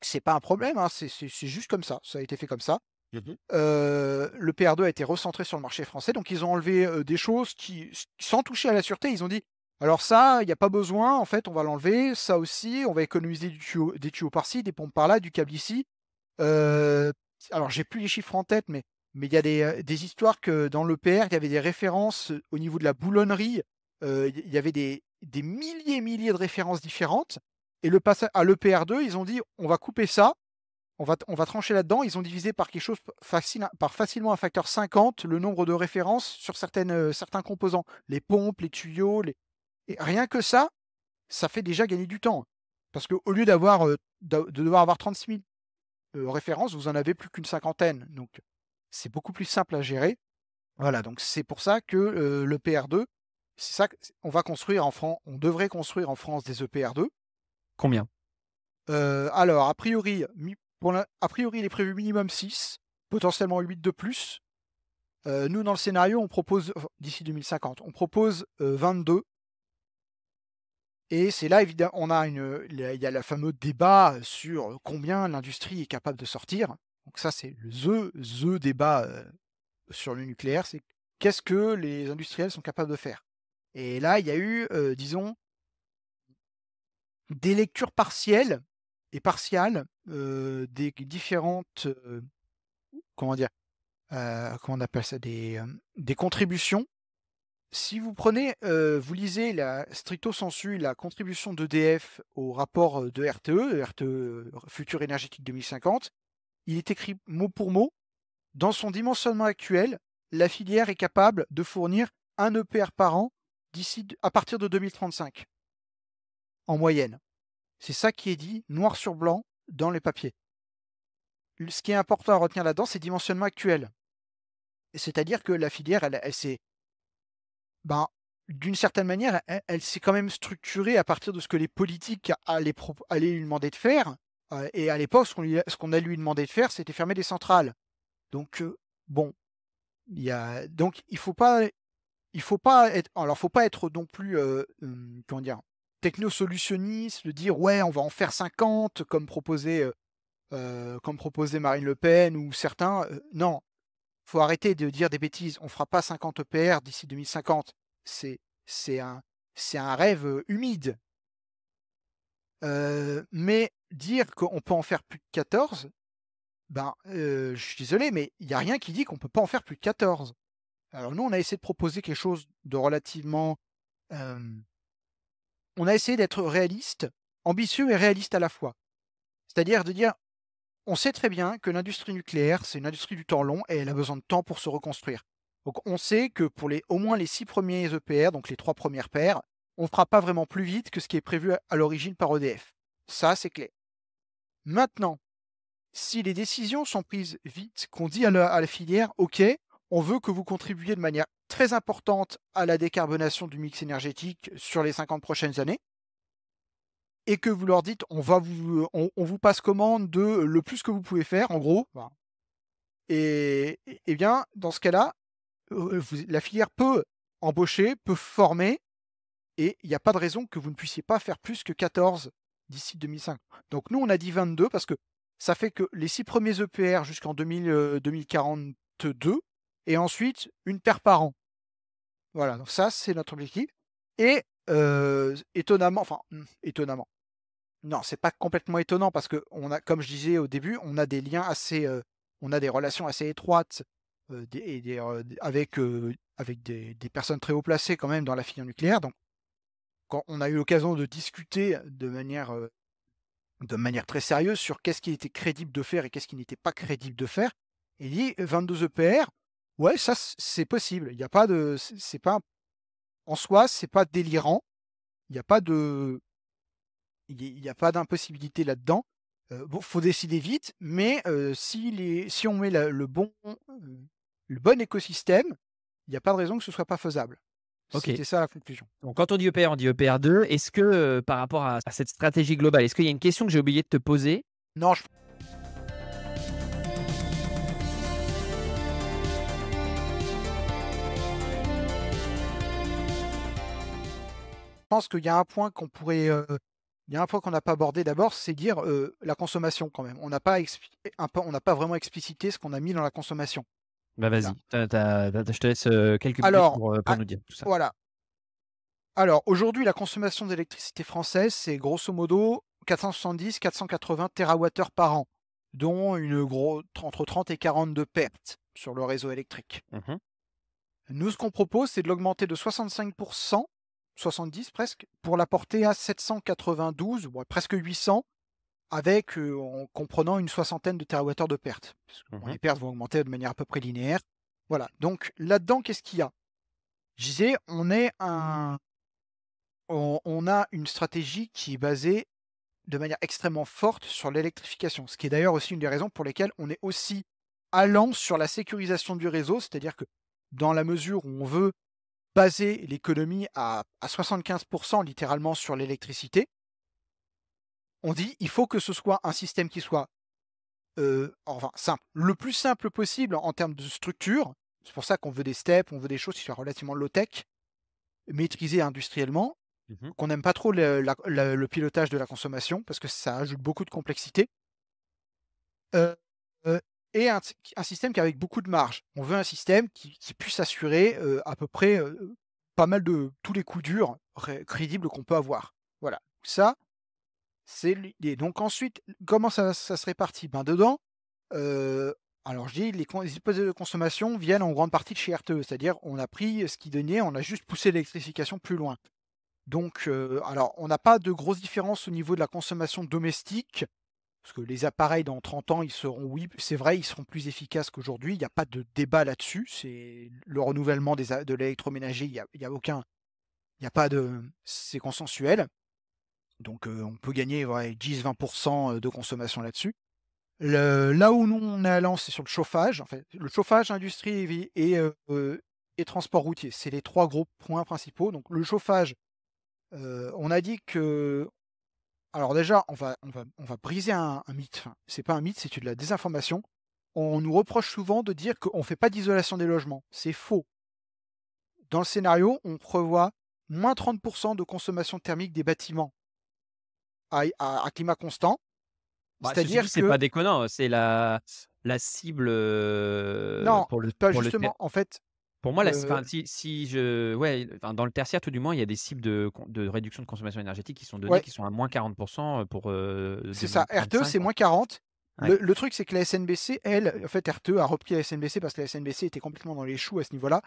c'est pas un problème, hein, c'est juste comme ça a été fait comme ça. Mmh. Le PR2 a été recentré sur le marché français, donc ils ont enlevé, des choses sans toucher à la sûreté, ils ont dit: «Alors ça, il y a pas besoin, en fait, on va l'enlever, ça aussi, on va économiser des tuyaux par-ci, des pompes par-là, du câble ici». Heu, alors j'ai plus les chiffres en tête, mais il y a des histoires que dans l'EPR, il y avait des références, au niveau de la boulonnerie, il y avait des milliers et milliers de références différentes et le passage à l'EPR2, ils ont dit: «On va couper ça, on va trancher là-dedans». Ils ont divisé par quelque chose par facilement un facteur 50 le nombre de références sur certains composants. Les pompes, les tuyaux, et rien que ça fait déjà gagner du temps. Parce qu'au lieu de devoir avoir 36 000 références, vous en avez plus qu'une cinquantaine, donc c'est beaucoup plus simple à gérer. Voilà, donc c'est pour ça que, le PR2, c'est ça on devrait construire en France des EPR2. Combien? Alors a priori, il est prévu minimum 6, potentiellement 8 de plus. Nous, dans le scénario, on propose d'ici 2050, on propose, 22 et c'est là évidemment on a il y a le fameux débat sur combien l'industrie est capable de sortir. Donc ça, c'est le débat, sur le nucléaire, c'est qu'est-ce que les industriels sont capables de faire? Et là, il y a eu, disons, des lectures partielles et partiales, des différentes, comment dire? Comment on appelle ça? Des contributions. Si vous prenez, vous lisez la stricto sensu la contribution d'EDF au rapport, de RTE, Futur énergétique 2050, il est écrit mot pour mot: «Dans son dimensionnement actuel, la filière est capable de fournir 1 EPR par an à partir de 2035, en moyenne. C'est ça qui est dit noir sur blanc dans les papiers. Ce qui est important à retenir là-dedans, c'est le dimensionnement actuel. C'est-à-dire que la filière, elle s'est, ben, d'une certaine manière, elle s'est quand même structurée à partir de ce que les politiques allaient lui demander de faire. Et à l'époque, ce qu'on a lui demandé de faire, c'était fermer des centrales. Donc, bon, il faut pas être non plus, comment dire? Technosolutionniste, de dire: «Ouais, on va en faire 50 comme proposait Marine Le Pen ou certains, non, faut arrêter de dire des bêtises. On fera pas 50 EPR d'ici 2050. C'est c'est un c'est un rêve, humide. Mais dire qu'on peut en faire plus de 14, ben, je suis désolé, mais il y a rien qui dit qu'on peut pas en faire plus de 14. Alors nous, on a essayé de proposer quelque chose de relativement, hem, on a essayé d'être réaliste, ambitieux et réaliste à la fois. C'est-à-dire de dire: «On sait très bien que l'industrie nucléaire, c'est une industrie du temps long et elle a besoin de temps pour se reconstruire. Donc on sait que pour au moins les 6 premiers EPR, donc les 3 premières paires, on ne fera pas vraiment plus vite que ce qui est prévu à l'origine par EDF. Ça, c'est clair. Maintenant, si les décisions sont prises vite, qu'on dit à la filière: «OK, on veut que vous contribuiez de manière très importante à la décarbonation du mix énergétique sur les 50 prochaines années», et que vous leur dites: On vous passe commande de le plus que vous pouvez faire», en gros, enfin, et bien, dans ce cas-là, la filière peut embaucher, peut former, et il n'y a pas de raison que vous ne puissiez pas faire plus que 14 d'ici 2005. Donc nous, on a dit 22 parce que ça fait que les 6 premiers EPR jusqu'en 2042, et ensuite une paire par an. Voilà, donc ça, c'est notre objectif. Et étonnamment, enfin, étonnamment, non, c'est pas complètement étonnant parce que comme je disais au début, on a des liens assez, on a des relations assez étroites, avec des personnes très haut placées quand même dans la filière nucléaire. Donc quand on a eu l'occasion de discuter de manière très sérieuse sur qu'est-ce qui était crédible de faire et qu'est-ce qui n'était pas crédible de faire, il dit: «22 EPR, ouais, ça c'est possible». Il y a pas de c'est pas en soi, c'est pas délirant. Il y a pas de il y a pas d'impossibilité là-dedans. Bon, faut décider vite, mais si on met le bon écosystème, il y a pas de raison que ce soit pas faisable. OK. C'était ça la conclusion. Donc quand on dit EPR, on dit EPR2. Est-ce que, par rapport à cette stratégie globale, est-ce qu'il y a une question que j'ai oublié de te poser? Non, je pense qu'il y a un point il y a un point qu'on n'a pas abordé d'abord, c'est dire, la consommation quand même. On n'a pas vraiment explicité ce qu'on a mis dans la consommation. Bah, Voilà. vas-y, je te laisse, quelques minutes Alors, pour nous dire tout ça. voilà. Alors aujourd'hui, la consommation d'électricité française, c'est grosso modo 470-480 TWh par an, dont entre 30 et 40 de pertes sur le réseau électrique. Mmh. Nous, ce qu'on propose, c'est de l'augmenter de 65%, 70 presque, pour la porter à 792, bon, presque 800, en comprenant une soixantaine de TWh de pertes. Parce que, bon, Mmh. les pertes vont augmenter de manière à peu près linéaire. Voilà. Donc là-dedans, qu'est-ce qu'il y a? Je disais, on a une stratégie qui est basée de manière extrêmement forte sur l'électrification. Ce qui est d'ailleurs aussi une des raisons pour lesquelles on est aussi allant sur la sécurisation du réseau, c'est-à-dire que dans la mesure où on veut baser l'économie à 75% littéralement sur l'électricité, on dit il faut que ce soit un système qui soit enfin simple, le plus simple possible en termes de structure. C'est pour ça qu'on veut des steps, on veut des choses qui soient relativement low-tech, maîtrisées industriellement, Mmh. qu'on n'aime pas trop le pilotage de la consommation parce que ça ajoute beaucoup de complexité. Heu et un système qui avec beaucoup de marge. On veut un système qui puisse assurer, à peu près, pas mal de tous les coups durs crédibles qu'on peut avoir. Voilà, ça, c'est l'idée. Donc ensuite, comment ça se répartit? Ben, dedans, heu, alors je dis les hypothèses de consommation viennent en grande partie de chez RTE, c'est-à-dire on a pris ce qu'ils donnaient, on a juste poussé l'électrification plus loin. Donc alors on n'a pas de grosses différences au niveau de la consommation domestique. Parce que les appareils dans 30 ans, ils seront, oui, c'est vrai, ils seront plus efficaces qu'aujourd'hui. Il n'y a pas de débat là-dessus. C'est le renouvellement de l'électroménager. Il y a aucun, il y a pas de, c'est consensuel. Donc on peut gagner, ouais, 10-20% de consommation là-dessus. Là où nous on est allant, c'est sur le chauffage. En fait, le chauffage, industrie et transport routier. C'est les 3 gros points principaux. Donc le chauffage, on a dit que, alors déjà, on va briser un mythe. Enfin, c'est pas un mythe, c'est de la désinformation. On nous reproche souvent de dire qu'on fait pas d'isolation des logements. C'est faux. Dans le scénario, on prévoit moins 30% de consommation thermique des bâtiments à climat constant. Bah, ceci dit, C'est-à-dire c'est que pas déconnant, c'est la cible, non, pas pour le ter justement. En fait, pour moi, la heu, enfin, si je ouais, enfin, dans le tertiaire, tout du moins, il y a des cibles de réduction de consommation énergétique qui sont données, ouais, qui sont à -40% pour, c'est ça. RTE, 2035, c'est quoi. -40. Ouais. Le truc, c'est que la SNBC, elle, en fait, RTE a repris la SNBC parce que la SNBC était complètement dans les choux à ce niveau-là.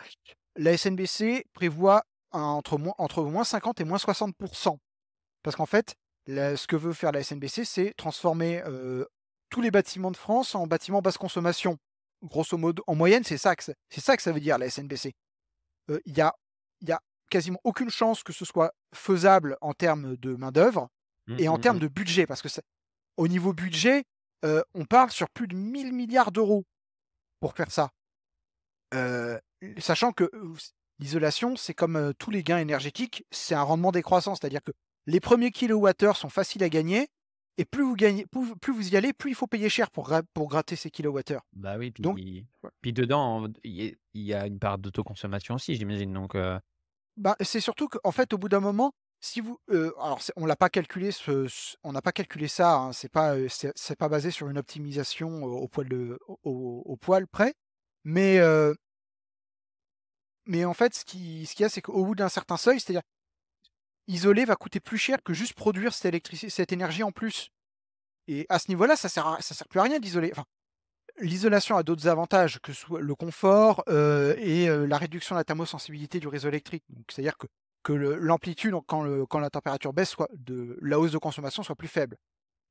La SNBC prévoit entre -50 et -60%. Parce qu'en fait, ce que veut faire la SNBC, c'est transformer tous les bâtiments de France en bâtiments basse consommation. Grosso modo, en moyenne, c'est ça que ça veut dire la SNBC. Il y a quasiment aucune chance que ce soit faisable en termes de main-d'œuvre Mmh, et en mmh termes mh. de budget. Parce que au niveau budget, on parle sur plus de 1 000 milliards d'euros pour faire ça. Heu, Sachant que, l'isolation, c'est comme, tous les gains énergétiques, c'est un rendement décroissant. C'est-à-dire que les premiers kilowattheures sont faciles à gagner et plus vous y allez, plus il faut payer cher pour gratter ces kilowattheures. Bah, oui, Donc puis dedans, il y a une part d'autoconsommation aussi, j'imagine, donc bah, c'est surtout qu'en fait, au bout d'un moment, si vous, alors on l'a pas calculé on n'a pas calculé ça, hein, c'est pas basé sur une optimisation, au poil près, mais en fait, ce qu'il y a, c'est qu'au bout d'un certain seuil, c'est-à-dire isoler va coûter plus cher que juste produire cette énergie en plus et à ce niveau-là, ça sert plus à rien d'isoler. Enfin, l'isolation a d'autres avantages, que ce soit le confort, et la réduction de la thermosensibilité du réseau électrique. Donc c'est-à-dire que l'amplitude quand la température baisse soit de la hausse de consommation soit plus faible.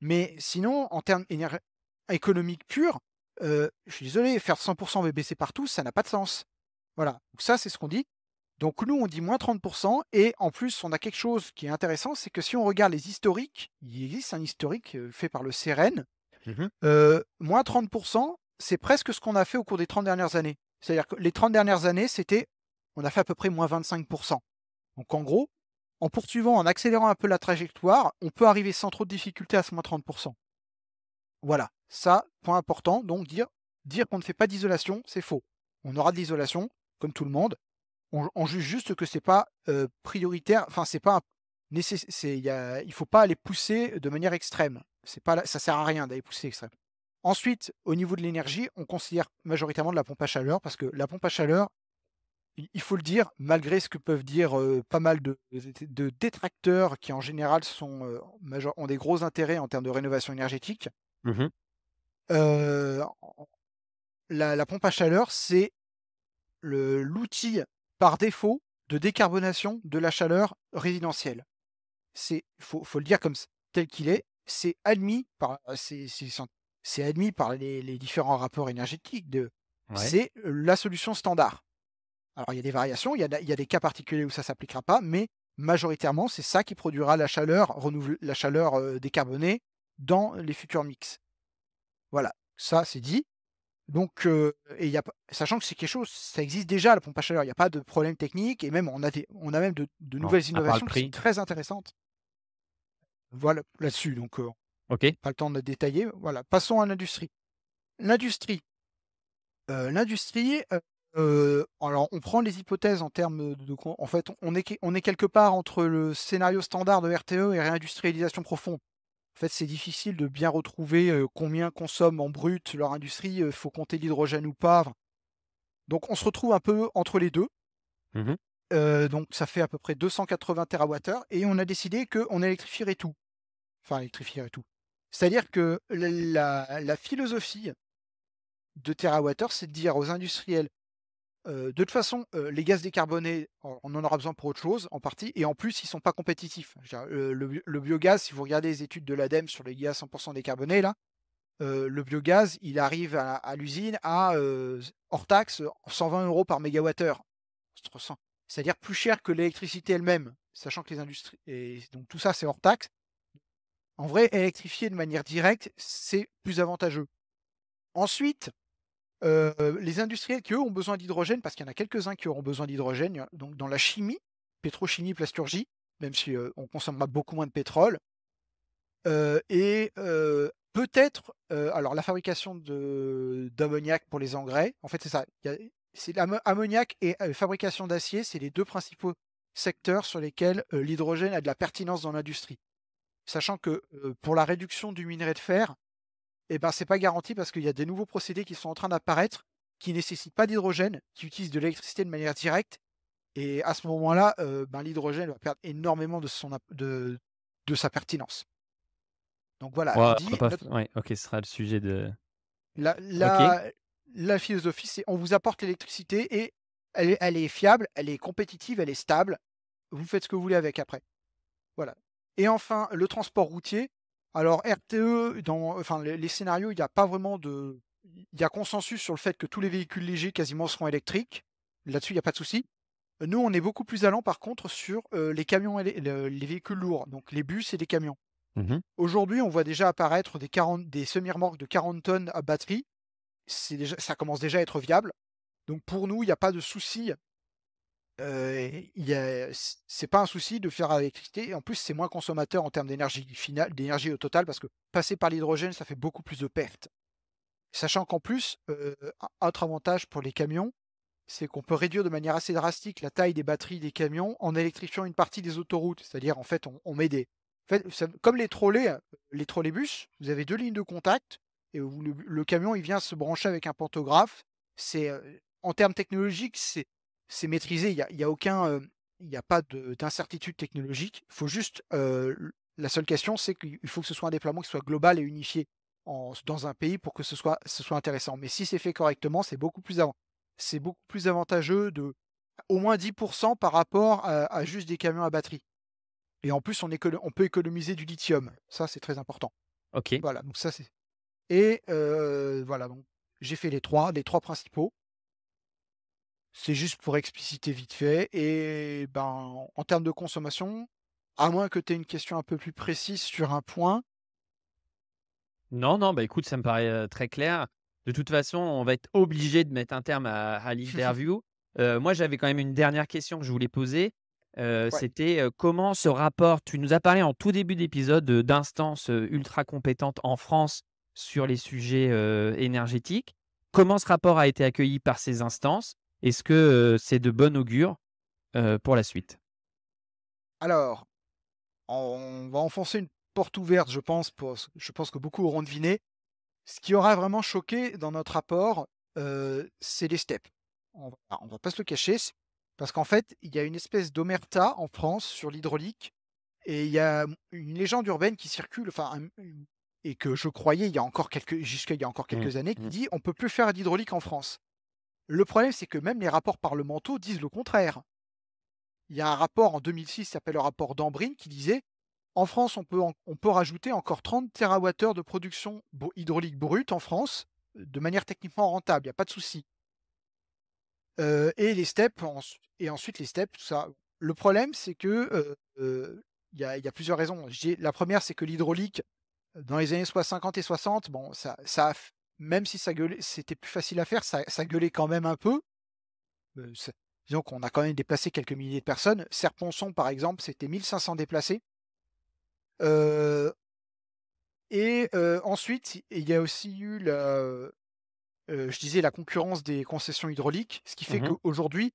Mais sinon, en termes économiques purs, je suis désolé, faire 100 VBC partout, ça n'a pas de sens. Voilà, donc ça, c'est ce qu'on dit. Donc nous, on dit -30 et en plus, on a quelque chose qui est intéressant, c'est que si on regarde les historiques, il existe un historique, fait par le CEREN, mmh -30, c'est presque ce qu'on a fait au cours des 30 dernières années. C'est-à-dire que les 30 dernières années, on a fait à peu près -25. Donc en gros, en poursuivant, en accélérant un peu la trajectoire, on peut arriver sans trop de difficulté à ce -30. Voilà, ça, point important, donc dire qu'on ne fait pas d'isolation, c'est faux. On aura de l'isolation, comme tout le monde. On juge juste que c'est pas, prioritaire, enfin c'est pas il faut pas aller pousser de manière extrême. C'est pas la Ça sert à rien d'aller pousser extrême. Ensuite, au niveau de l'énergie, on considère majoritairement de la pompe à chaleur parce que la pompe à chaleur, il faut le dire, malgré ce que peuvent dire, pas mal de détracteurs qui en général ont des gros intérêts en termes de rénovation énergétique. mh. En la pompe à chaleur, c'est l'outil par défaut de décarbonation de la chaleur résidentielle. Faut le dire comme tel qu'il est, c'est admis par les différents rapports énergétiques Ouais. c'est la solution standard. Alors il y a des variations, il y a des cas particuliers où ça s'appliquera pas, mais majoritairement, c'est ça qui produira la chaleur, décarbonée dans les futurs mix. Voilà, ça c'est dit. Donc et il y a pas sachant que c'est quelque chose, ça existe déjà la pompe à chaleur, il y a pas de problème technique et même on a même de Bon, nouvelles à part le innovations qui sont prix. très intéressantes. Voilà, là-dessus, donc OK. pas le temps de détailler. Voilà, passons à l'industrie. L'industrie, alors on prend les hypothèses en termes de con en fait, on est quelque part entre le scénario standard de RTE et réindustrialisation profonde. En fait, c'est difficile de bien retrouver, combien consomment en brut leur industrie, faut compter l'hydrogène ou pas, enfin, donc on se retrouve un peu entre les 2. Mmh Donc ça fait à peu près 280 TWh et on a décidé qu'on électrifierait tout. Enfin électrifierait tout. C'est-à-dire que la philosophie de TWh, c'est de dire aux industriels: de toute façon, les gaz décarbonés, on en aura besoin pour autre chose, en partie et en plus, ils sont pas compétitifs. Je veux dire, le biogaz, si vous regardez les études de l'ADEME sur les gaz 100 décarbonés là, le biogaz, il arrive à l'usine à, hors taxe, 120 € par mégawattheure. C'est-à-dire plus cher que l'électricité elle-même, sachant que les industries et donc tout ça, c'est hors taxe. En vrai, électrifier de manière directe, c'est plus avantageux. Ensuite, les industriels qui, eux, ont besoin d'hydrogène, parce qu'il y en a quelques-uns qui auront besoin d'hydrogène, donc dans la chimie, pétrochimie, plasturgie, même si, on consommera beaucoup moins de pétrole, et peut-être, alors la fabrication d'ammoniac pour les engrais, en fait, c'est ça. C'est ammoniac et fabrication d'acier, c'est les 2 principaux secteurs sur lesquels, l'hydrogène a de la pertinence dans l'industrie. Sachant que, pour la réduction du minerai de fer, et ben, c'est pas garanti parce qu'il y a des nouveaux procédés qui sont en train d'apparaître, qui nécessitent pas d'hydrogène, qui utilisent de l'électricité de manière directe et à ce moment-là, ben, l'hydrogène va perdre énormément de sa pertinence. Donc voilà, je Ouais, on va dis pas f notre ouais, OK, ce sera le sujet de la OK. la la philosophie, c'est on vous apporte l'électricité et elle est fiable, elle est compétitive, elle est stable. Vous faites ce que vous voulez avec après. Voilà. Et enfin, le transport routier. Alors RTE, enfin les scénarios, il y a pas vraiment de il y a consensus sur le fait que tous les véhicules légers quasiment seront électriques. Là-dessus, il y a pas de souci. Nous, on est beaucoup plus allant par contre sur, les camions et les véhicules lourds, donc les bus et les camions. Mmh. Aujourd'hui, on voit déjà apparaître des semi-remorques de 40 tonnes à batterie. Ça commence déjà à être viable. Donc pour nous, il y a pas de souci. C'est pas un souci de faire à l'électricité et en plus, c'est moins consommateur en termes d'énergie finale d'énergie au total parce que passer par l'hydrogène, ça fait beaucoup plus de pertes. Sachant qu'en plus, un autre avantage pour les camions, c'est qu'on peut réduire de manière assez drastique la taille des batteries des camions en électrifiant une partie des autoroutes. C'est-à-dire, en fait, on met des en fait, comme les trolleybus, vous avez 2 lignes de contact et où le camion, il vient se brancher avec un pantographe. En termes technologiques, c'est maîtrisé. Il y a aucun, il y a pas d'incertitude technologique. Il faut juste, la seule question, c'est qu'il faut que ce soit un déploiement qui soit global et unifié dans un pays pour que ce soit intéressant. Mais si c'est fait correctement, c'est beaucoup plus avantageux de au moins 10 par rapport à juste des camions à batterie et en plus, on peut économiser du lithium. Ça, c'est très important. OK. Voilà, donc ça, c'est et voilà, donc j'ai fait les trois principaux. C'est juste pour expliciter vite fait et ben, en termes de consommation, à moins que tu aies une question un peu plus précise sur un point. Non, non, bah, écoute, ça me paraît, très clair. De toute façon, on va être obligé de mettre un terme à l'interview. Moi, j'avais quand même une dernière question que je voulais poser. Ouais. C'était, comment ce rapport tu nous as parlé en tout début d'épisode, d'instances, ultra compétentes en France sur les sujets, énergétiques. Comment ce rapport a été accueilli par ces instances? Est-ce que, c'est de bon augure, pour la suite? Alors, on va enfoncer une porte ouverte, je pense que beaucoup auront deviné. Ce qui aura vraiment choqué dans notre rapport, c'est les steppes. On va pas se le cacher, parce qu'en fait, il y a une espèce d'omerta en France sur l'hydraulique et il y a une légende urbaine qui circule, enfin, et que je croyais jusqu'à il y a encore Mmh, quelques années, qui mmh. dit: «On peut plus faire d'hydraulique en France». Le problème, c'est que même les rapports parlementaux disent le contraire. Il y a un rapport en 2006 qui s'appelle le rapport Dambrine qui disait: «En France, on peut rajouter encore 30 TWh de production hydraulique brute en France, de manière techniquement rentable, il y a pas de souci». Et les steppes ensuite les steppes, tout ça. Le problème, c'est que, il y a plusieurs raisons. La première, c'est que l'hydraulique, dans les années 50 et 60, bon, ça a f même si ça gueulait c'était plus facile à faire, ça gueulait quand même un peu. C'est Disons qu'on a quand même déplacé quelques milliers de personnes. Serre-Ponçon, par exemple, c'était 1 500 déplacés. Heu et ensuite, il y a aussi eu je disais la concurrence des concessions hydrauliques, ce qui fait Mmh. qu'aujourd'hui,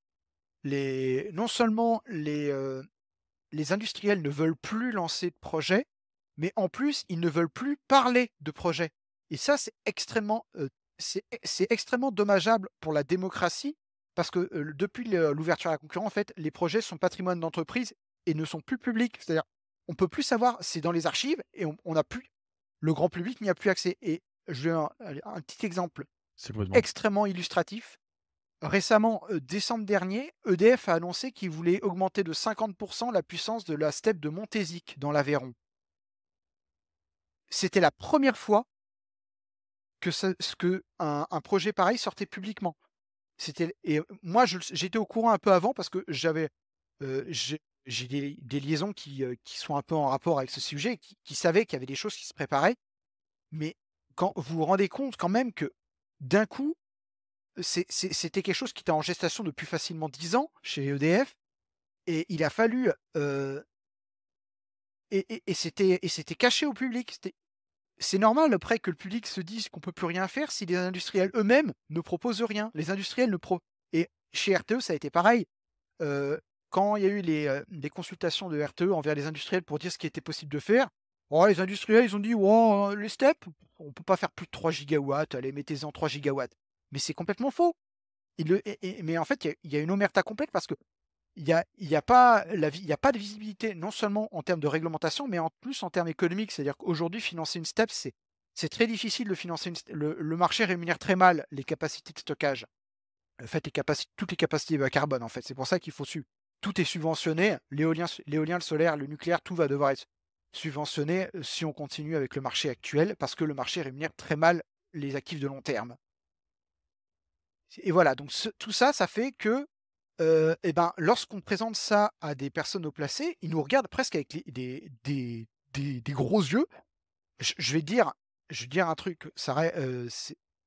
non seulement les industriels ne veulent plus lancer de projets, mais en plus, ils ne veulent plus parler de projets et ça, c'est extrêmement dommageable pour la démocratie parce que, depuis l'ouverture à la concurrence, en fait, les projets sont patrimoine d'entreprise et ne sont plus publics. C'est-à-dire, on peut plus savoir, c'est dans les archives et on n'a plus le grand public n'y a plus accès et je vais un petit exemple C'est complètement extrêmement illustratif. récemment, décembre dernier, EDF a annoncé qu'il voulait augmenter de 50 la puissance de la steppe de Montézic dans l'Aveyron. C'était la première fois que un projet pareil sortait publiquement. Moi j'étais au courant un peu avant parce que j'ai des liaisons qui sont un peu en rapport avec ce sujet, qui savaient qu'il y avait des choses qui se préparaient. Mais quand vous vous rendez compte quand même que, d'un coup, c'était quelque chose qui était en gestation depuis facilement 10 ans chez EDF et il a fallu, c'était caché au public. C'est normal après que le public se dise qu'on peut plus rien faire si les industriels eux-mêmes ne proposent rien. Les industriels ne pro Et chez RTE, ça a été pareil. Quand il y a eu les consultations de RTE envers les industriels pour dire ce qui était possible de faire, oh, les industriels, ils ont dit: «Oh, les steppes, on peut pas faire plus de 3 gigawatts, allez, mettez-en 3 gigawatts». Mais c'est complètement faux. Mais en fait, il y a une omerta complète parce que il y a pas de visibilité, non seulement en termes de réglementation, mais en plus en termes économiques. C'est-à-dire qu'aujourd'hui, financer une STEP, c'est très difficile de financer le marché rémunère très mal les capacités de stockage. En fait, toutes les capacités bas carbone, en fait. C'est pour ça qu'il faut tout est subventionné. L'éolien, le solaire, le nucléaire, tout va devoir être subventionné si on continue avec le marché actuel, parce que le marché rémunère très mal les actifs de long terme. Et voilà, donc tout ça, ça fait que et ben, lorsqu'on présente ça à des personnes haut placées, ils nous regardent presque avec des gros yeux. Je vais dire un truc,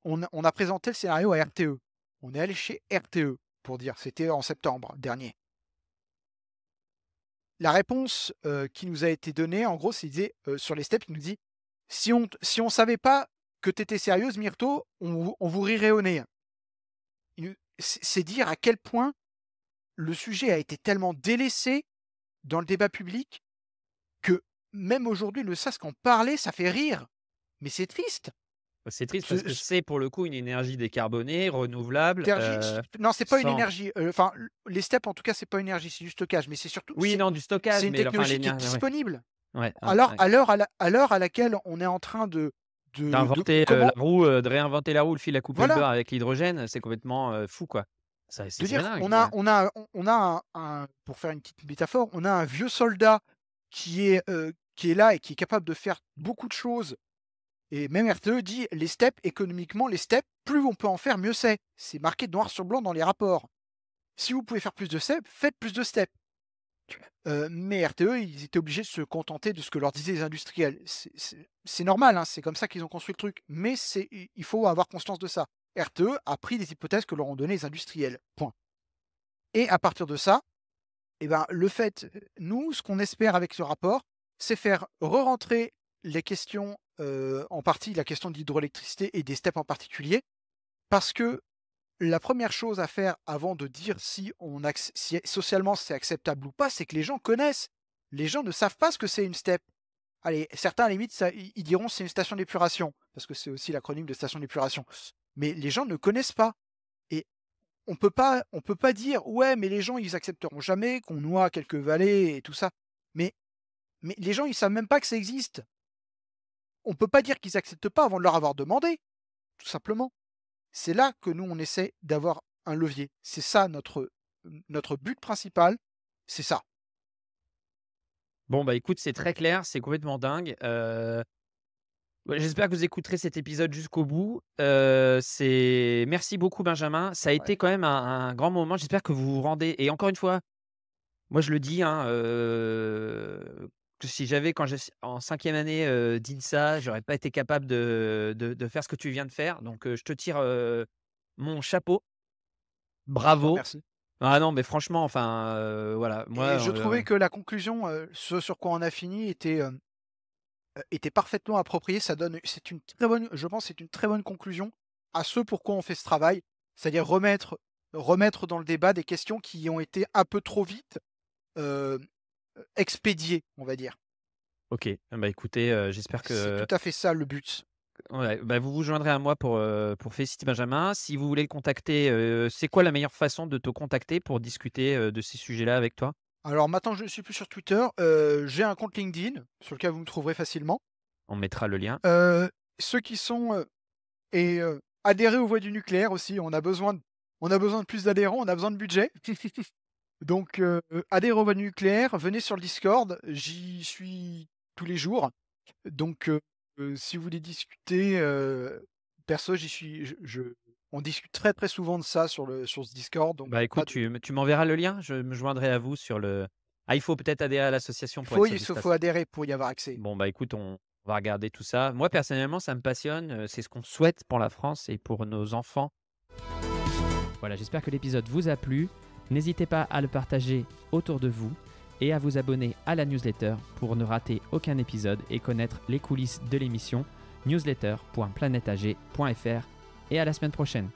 on a présenté le scénario à RTE. On est allé chez RTE pour dire, c'était en septembre dernier. La réponse, qui nous a été donnée, en gros, c'est sur les steps, il nous dit: «Si on savait pas que tu étais sérieuse Myrto, on vous rirait au nez». C'est dire à quel point le sujet a été tellement délaissé dans le débat public que même aujourd'hui, ne serait-ce qu'en parler, ça fait rire. Mais c'est triste. Bah, c'est triste parce Ce que ce c'est pour le coup une énergie décarbonée, renouvelable, énergie Non, c'est pas une sans énergie, enfin, les steppes, en tout cas, c'est pas une énergie, c'est du stockage, mais c'est surtout oui, non, du c'est stockage, une mais enfin technologie qui est l'énergie ouais. disponible. Ouais, ouais, Alors ouais. à l'heure à laquelle on est en train de D'inventer, la comment roue, de réinventer la roue, le fil à couper le voilà, beurre avec l'hydrogène, c'est complètement, fou, quoi. Ça c'est de très dire dingue, on a pour faire une petite métaphore, on a un vieux soldat qui est là et qui est capable de faire beaucoup de choses. Et même RTE dit: «Les steppes, économiquement, les steppes, plus on peut en faire, mieux c'est». C'est marqué noir sur blanc dans les rapports. Si vous pouvez faire plus de steppes, faites plus de steppes. Mais RTE, ils étaient obligés de se contenter de ce que leur disaient les industriels. C'est normal, hein, c'est comme ça qu'ils ont construit le truc, mais il faut avoir conscience de ça. RTE a pris des hypothèses que leur ont données les industriels, point. Et à partir de ça, et ben, nous, ce qu'on espère avec ce rapport, c'est faire re-rentrer les questions, en partie la question de l'hydroélectricité et des steppes en particulier, parce que la première chose à faire avant de dire si socialement c'est acceptable ou pas, c'est que les gens connaissent. Les gens ne savent pas ce que c'est une steppe. Allez, certains à la limite, ils diront c'est une station d'épuration, parce que c'est aussi l'acronyme de station d'épuration. Mais les gens ne connaissent pas. Et on peut pas dire ouais, mais les gens ils accepteront jamais qu'on noie quelques vallées et tout ça. Mais les gens ils savent même pas que ça existe. On peut pas dire qu'ils acceptent pas avant de leur avoir demandé, tout simplement. C'est là que nous, on essaie d'avoir un levier. C'est ça notre but principal, c'est ça. Bon, bah, écoute, c'est très clair, c'est complètement dingue, bah, j'espère que vous écouterez cet épisode jusqu'au bout, c'est merci beaucoup Benjamin, ça a Ouais. été quand même un grand moment, j'espère que vous vous rendez et encore une fois, moi je le dis, hein, que si j'avais quand j'étais en 5e année, d'INSA, j'aurais pas été capable de faire ce que tu viens de faire donc je te tire, mon chapeau. Je te Bravo. remercie. Ah non, mais franchement, enfin, voilà, Et moi, je trouvais que la conclusion, ce sur quoi on a fini était parfaitement approprié. C'est une très bonne je pense, c'est une très bonne conclusion à ce pourquoi on fait ce travail. C'est-à-dire remettre dans le débat des questions qui ont été un peu trop vite, heu, expédiées, on va dire. OK, bah, écoutez, j'espère C'est que tout à fait ça le but. ouais, bah, vous vous joindrez à moi pour féliciter Benjamin. Si vous voulez le contacter, c'est quoi la meilleure façon de te contacter pour discuter, de ces sujets-là avec toi? Alors maintenant, je ne suis plus sur Twitter, j'ai un compte LinkedIn sur lequel vous me trouverez facilement. On mettra le lien. Ceux qui sont, adhérés aux Voix du nucléaire aussi, on a besoin de plus d'adhérents, on a besoin de budget. Donc adhérez aux voix du nucléaire, venez sur le Discord, j'y suis tous les jours. Donc si vous voulez discuter, perso, j'y suis je on discute très, très souvent de ça sur ce Discord, donc Bah, pas écoute, de tu m'enverras le lien? Je me joindrai à vous sur le il faut peut-être adhérer à l'association pour être sur il le faut Discord. adhérer pour y avoir accès. Bon, bah, écoute, on va regarder tout ça. Moi, personnellement, ça me passionne, c'est ce qu'on souhaite pour la France et pour nos enfants. Voilà, j'espère que l'épisode vous a plu. N'hésitez pas à le partager autour de vous et à vous abonner à la newsletter pour ne rater aucun épisode et connaître les coulisses de l'émission newsletter.planetag.fr et à la semaine prochaine.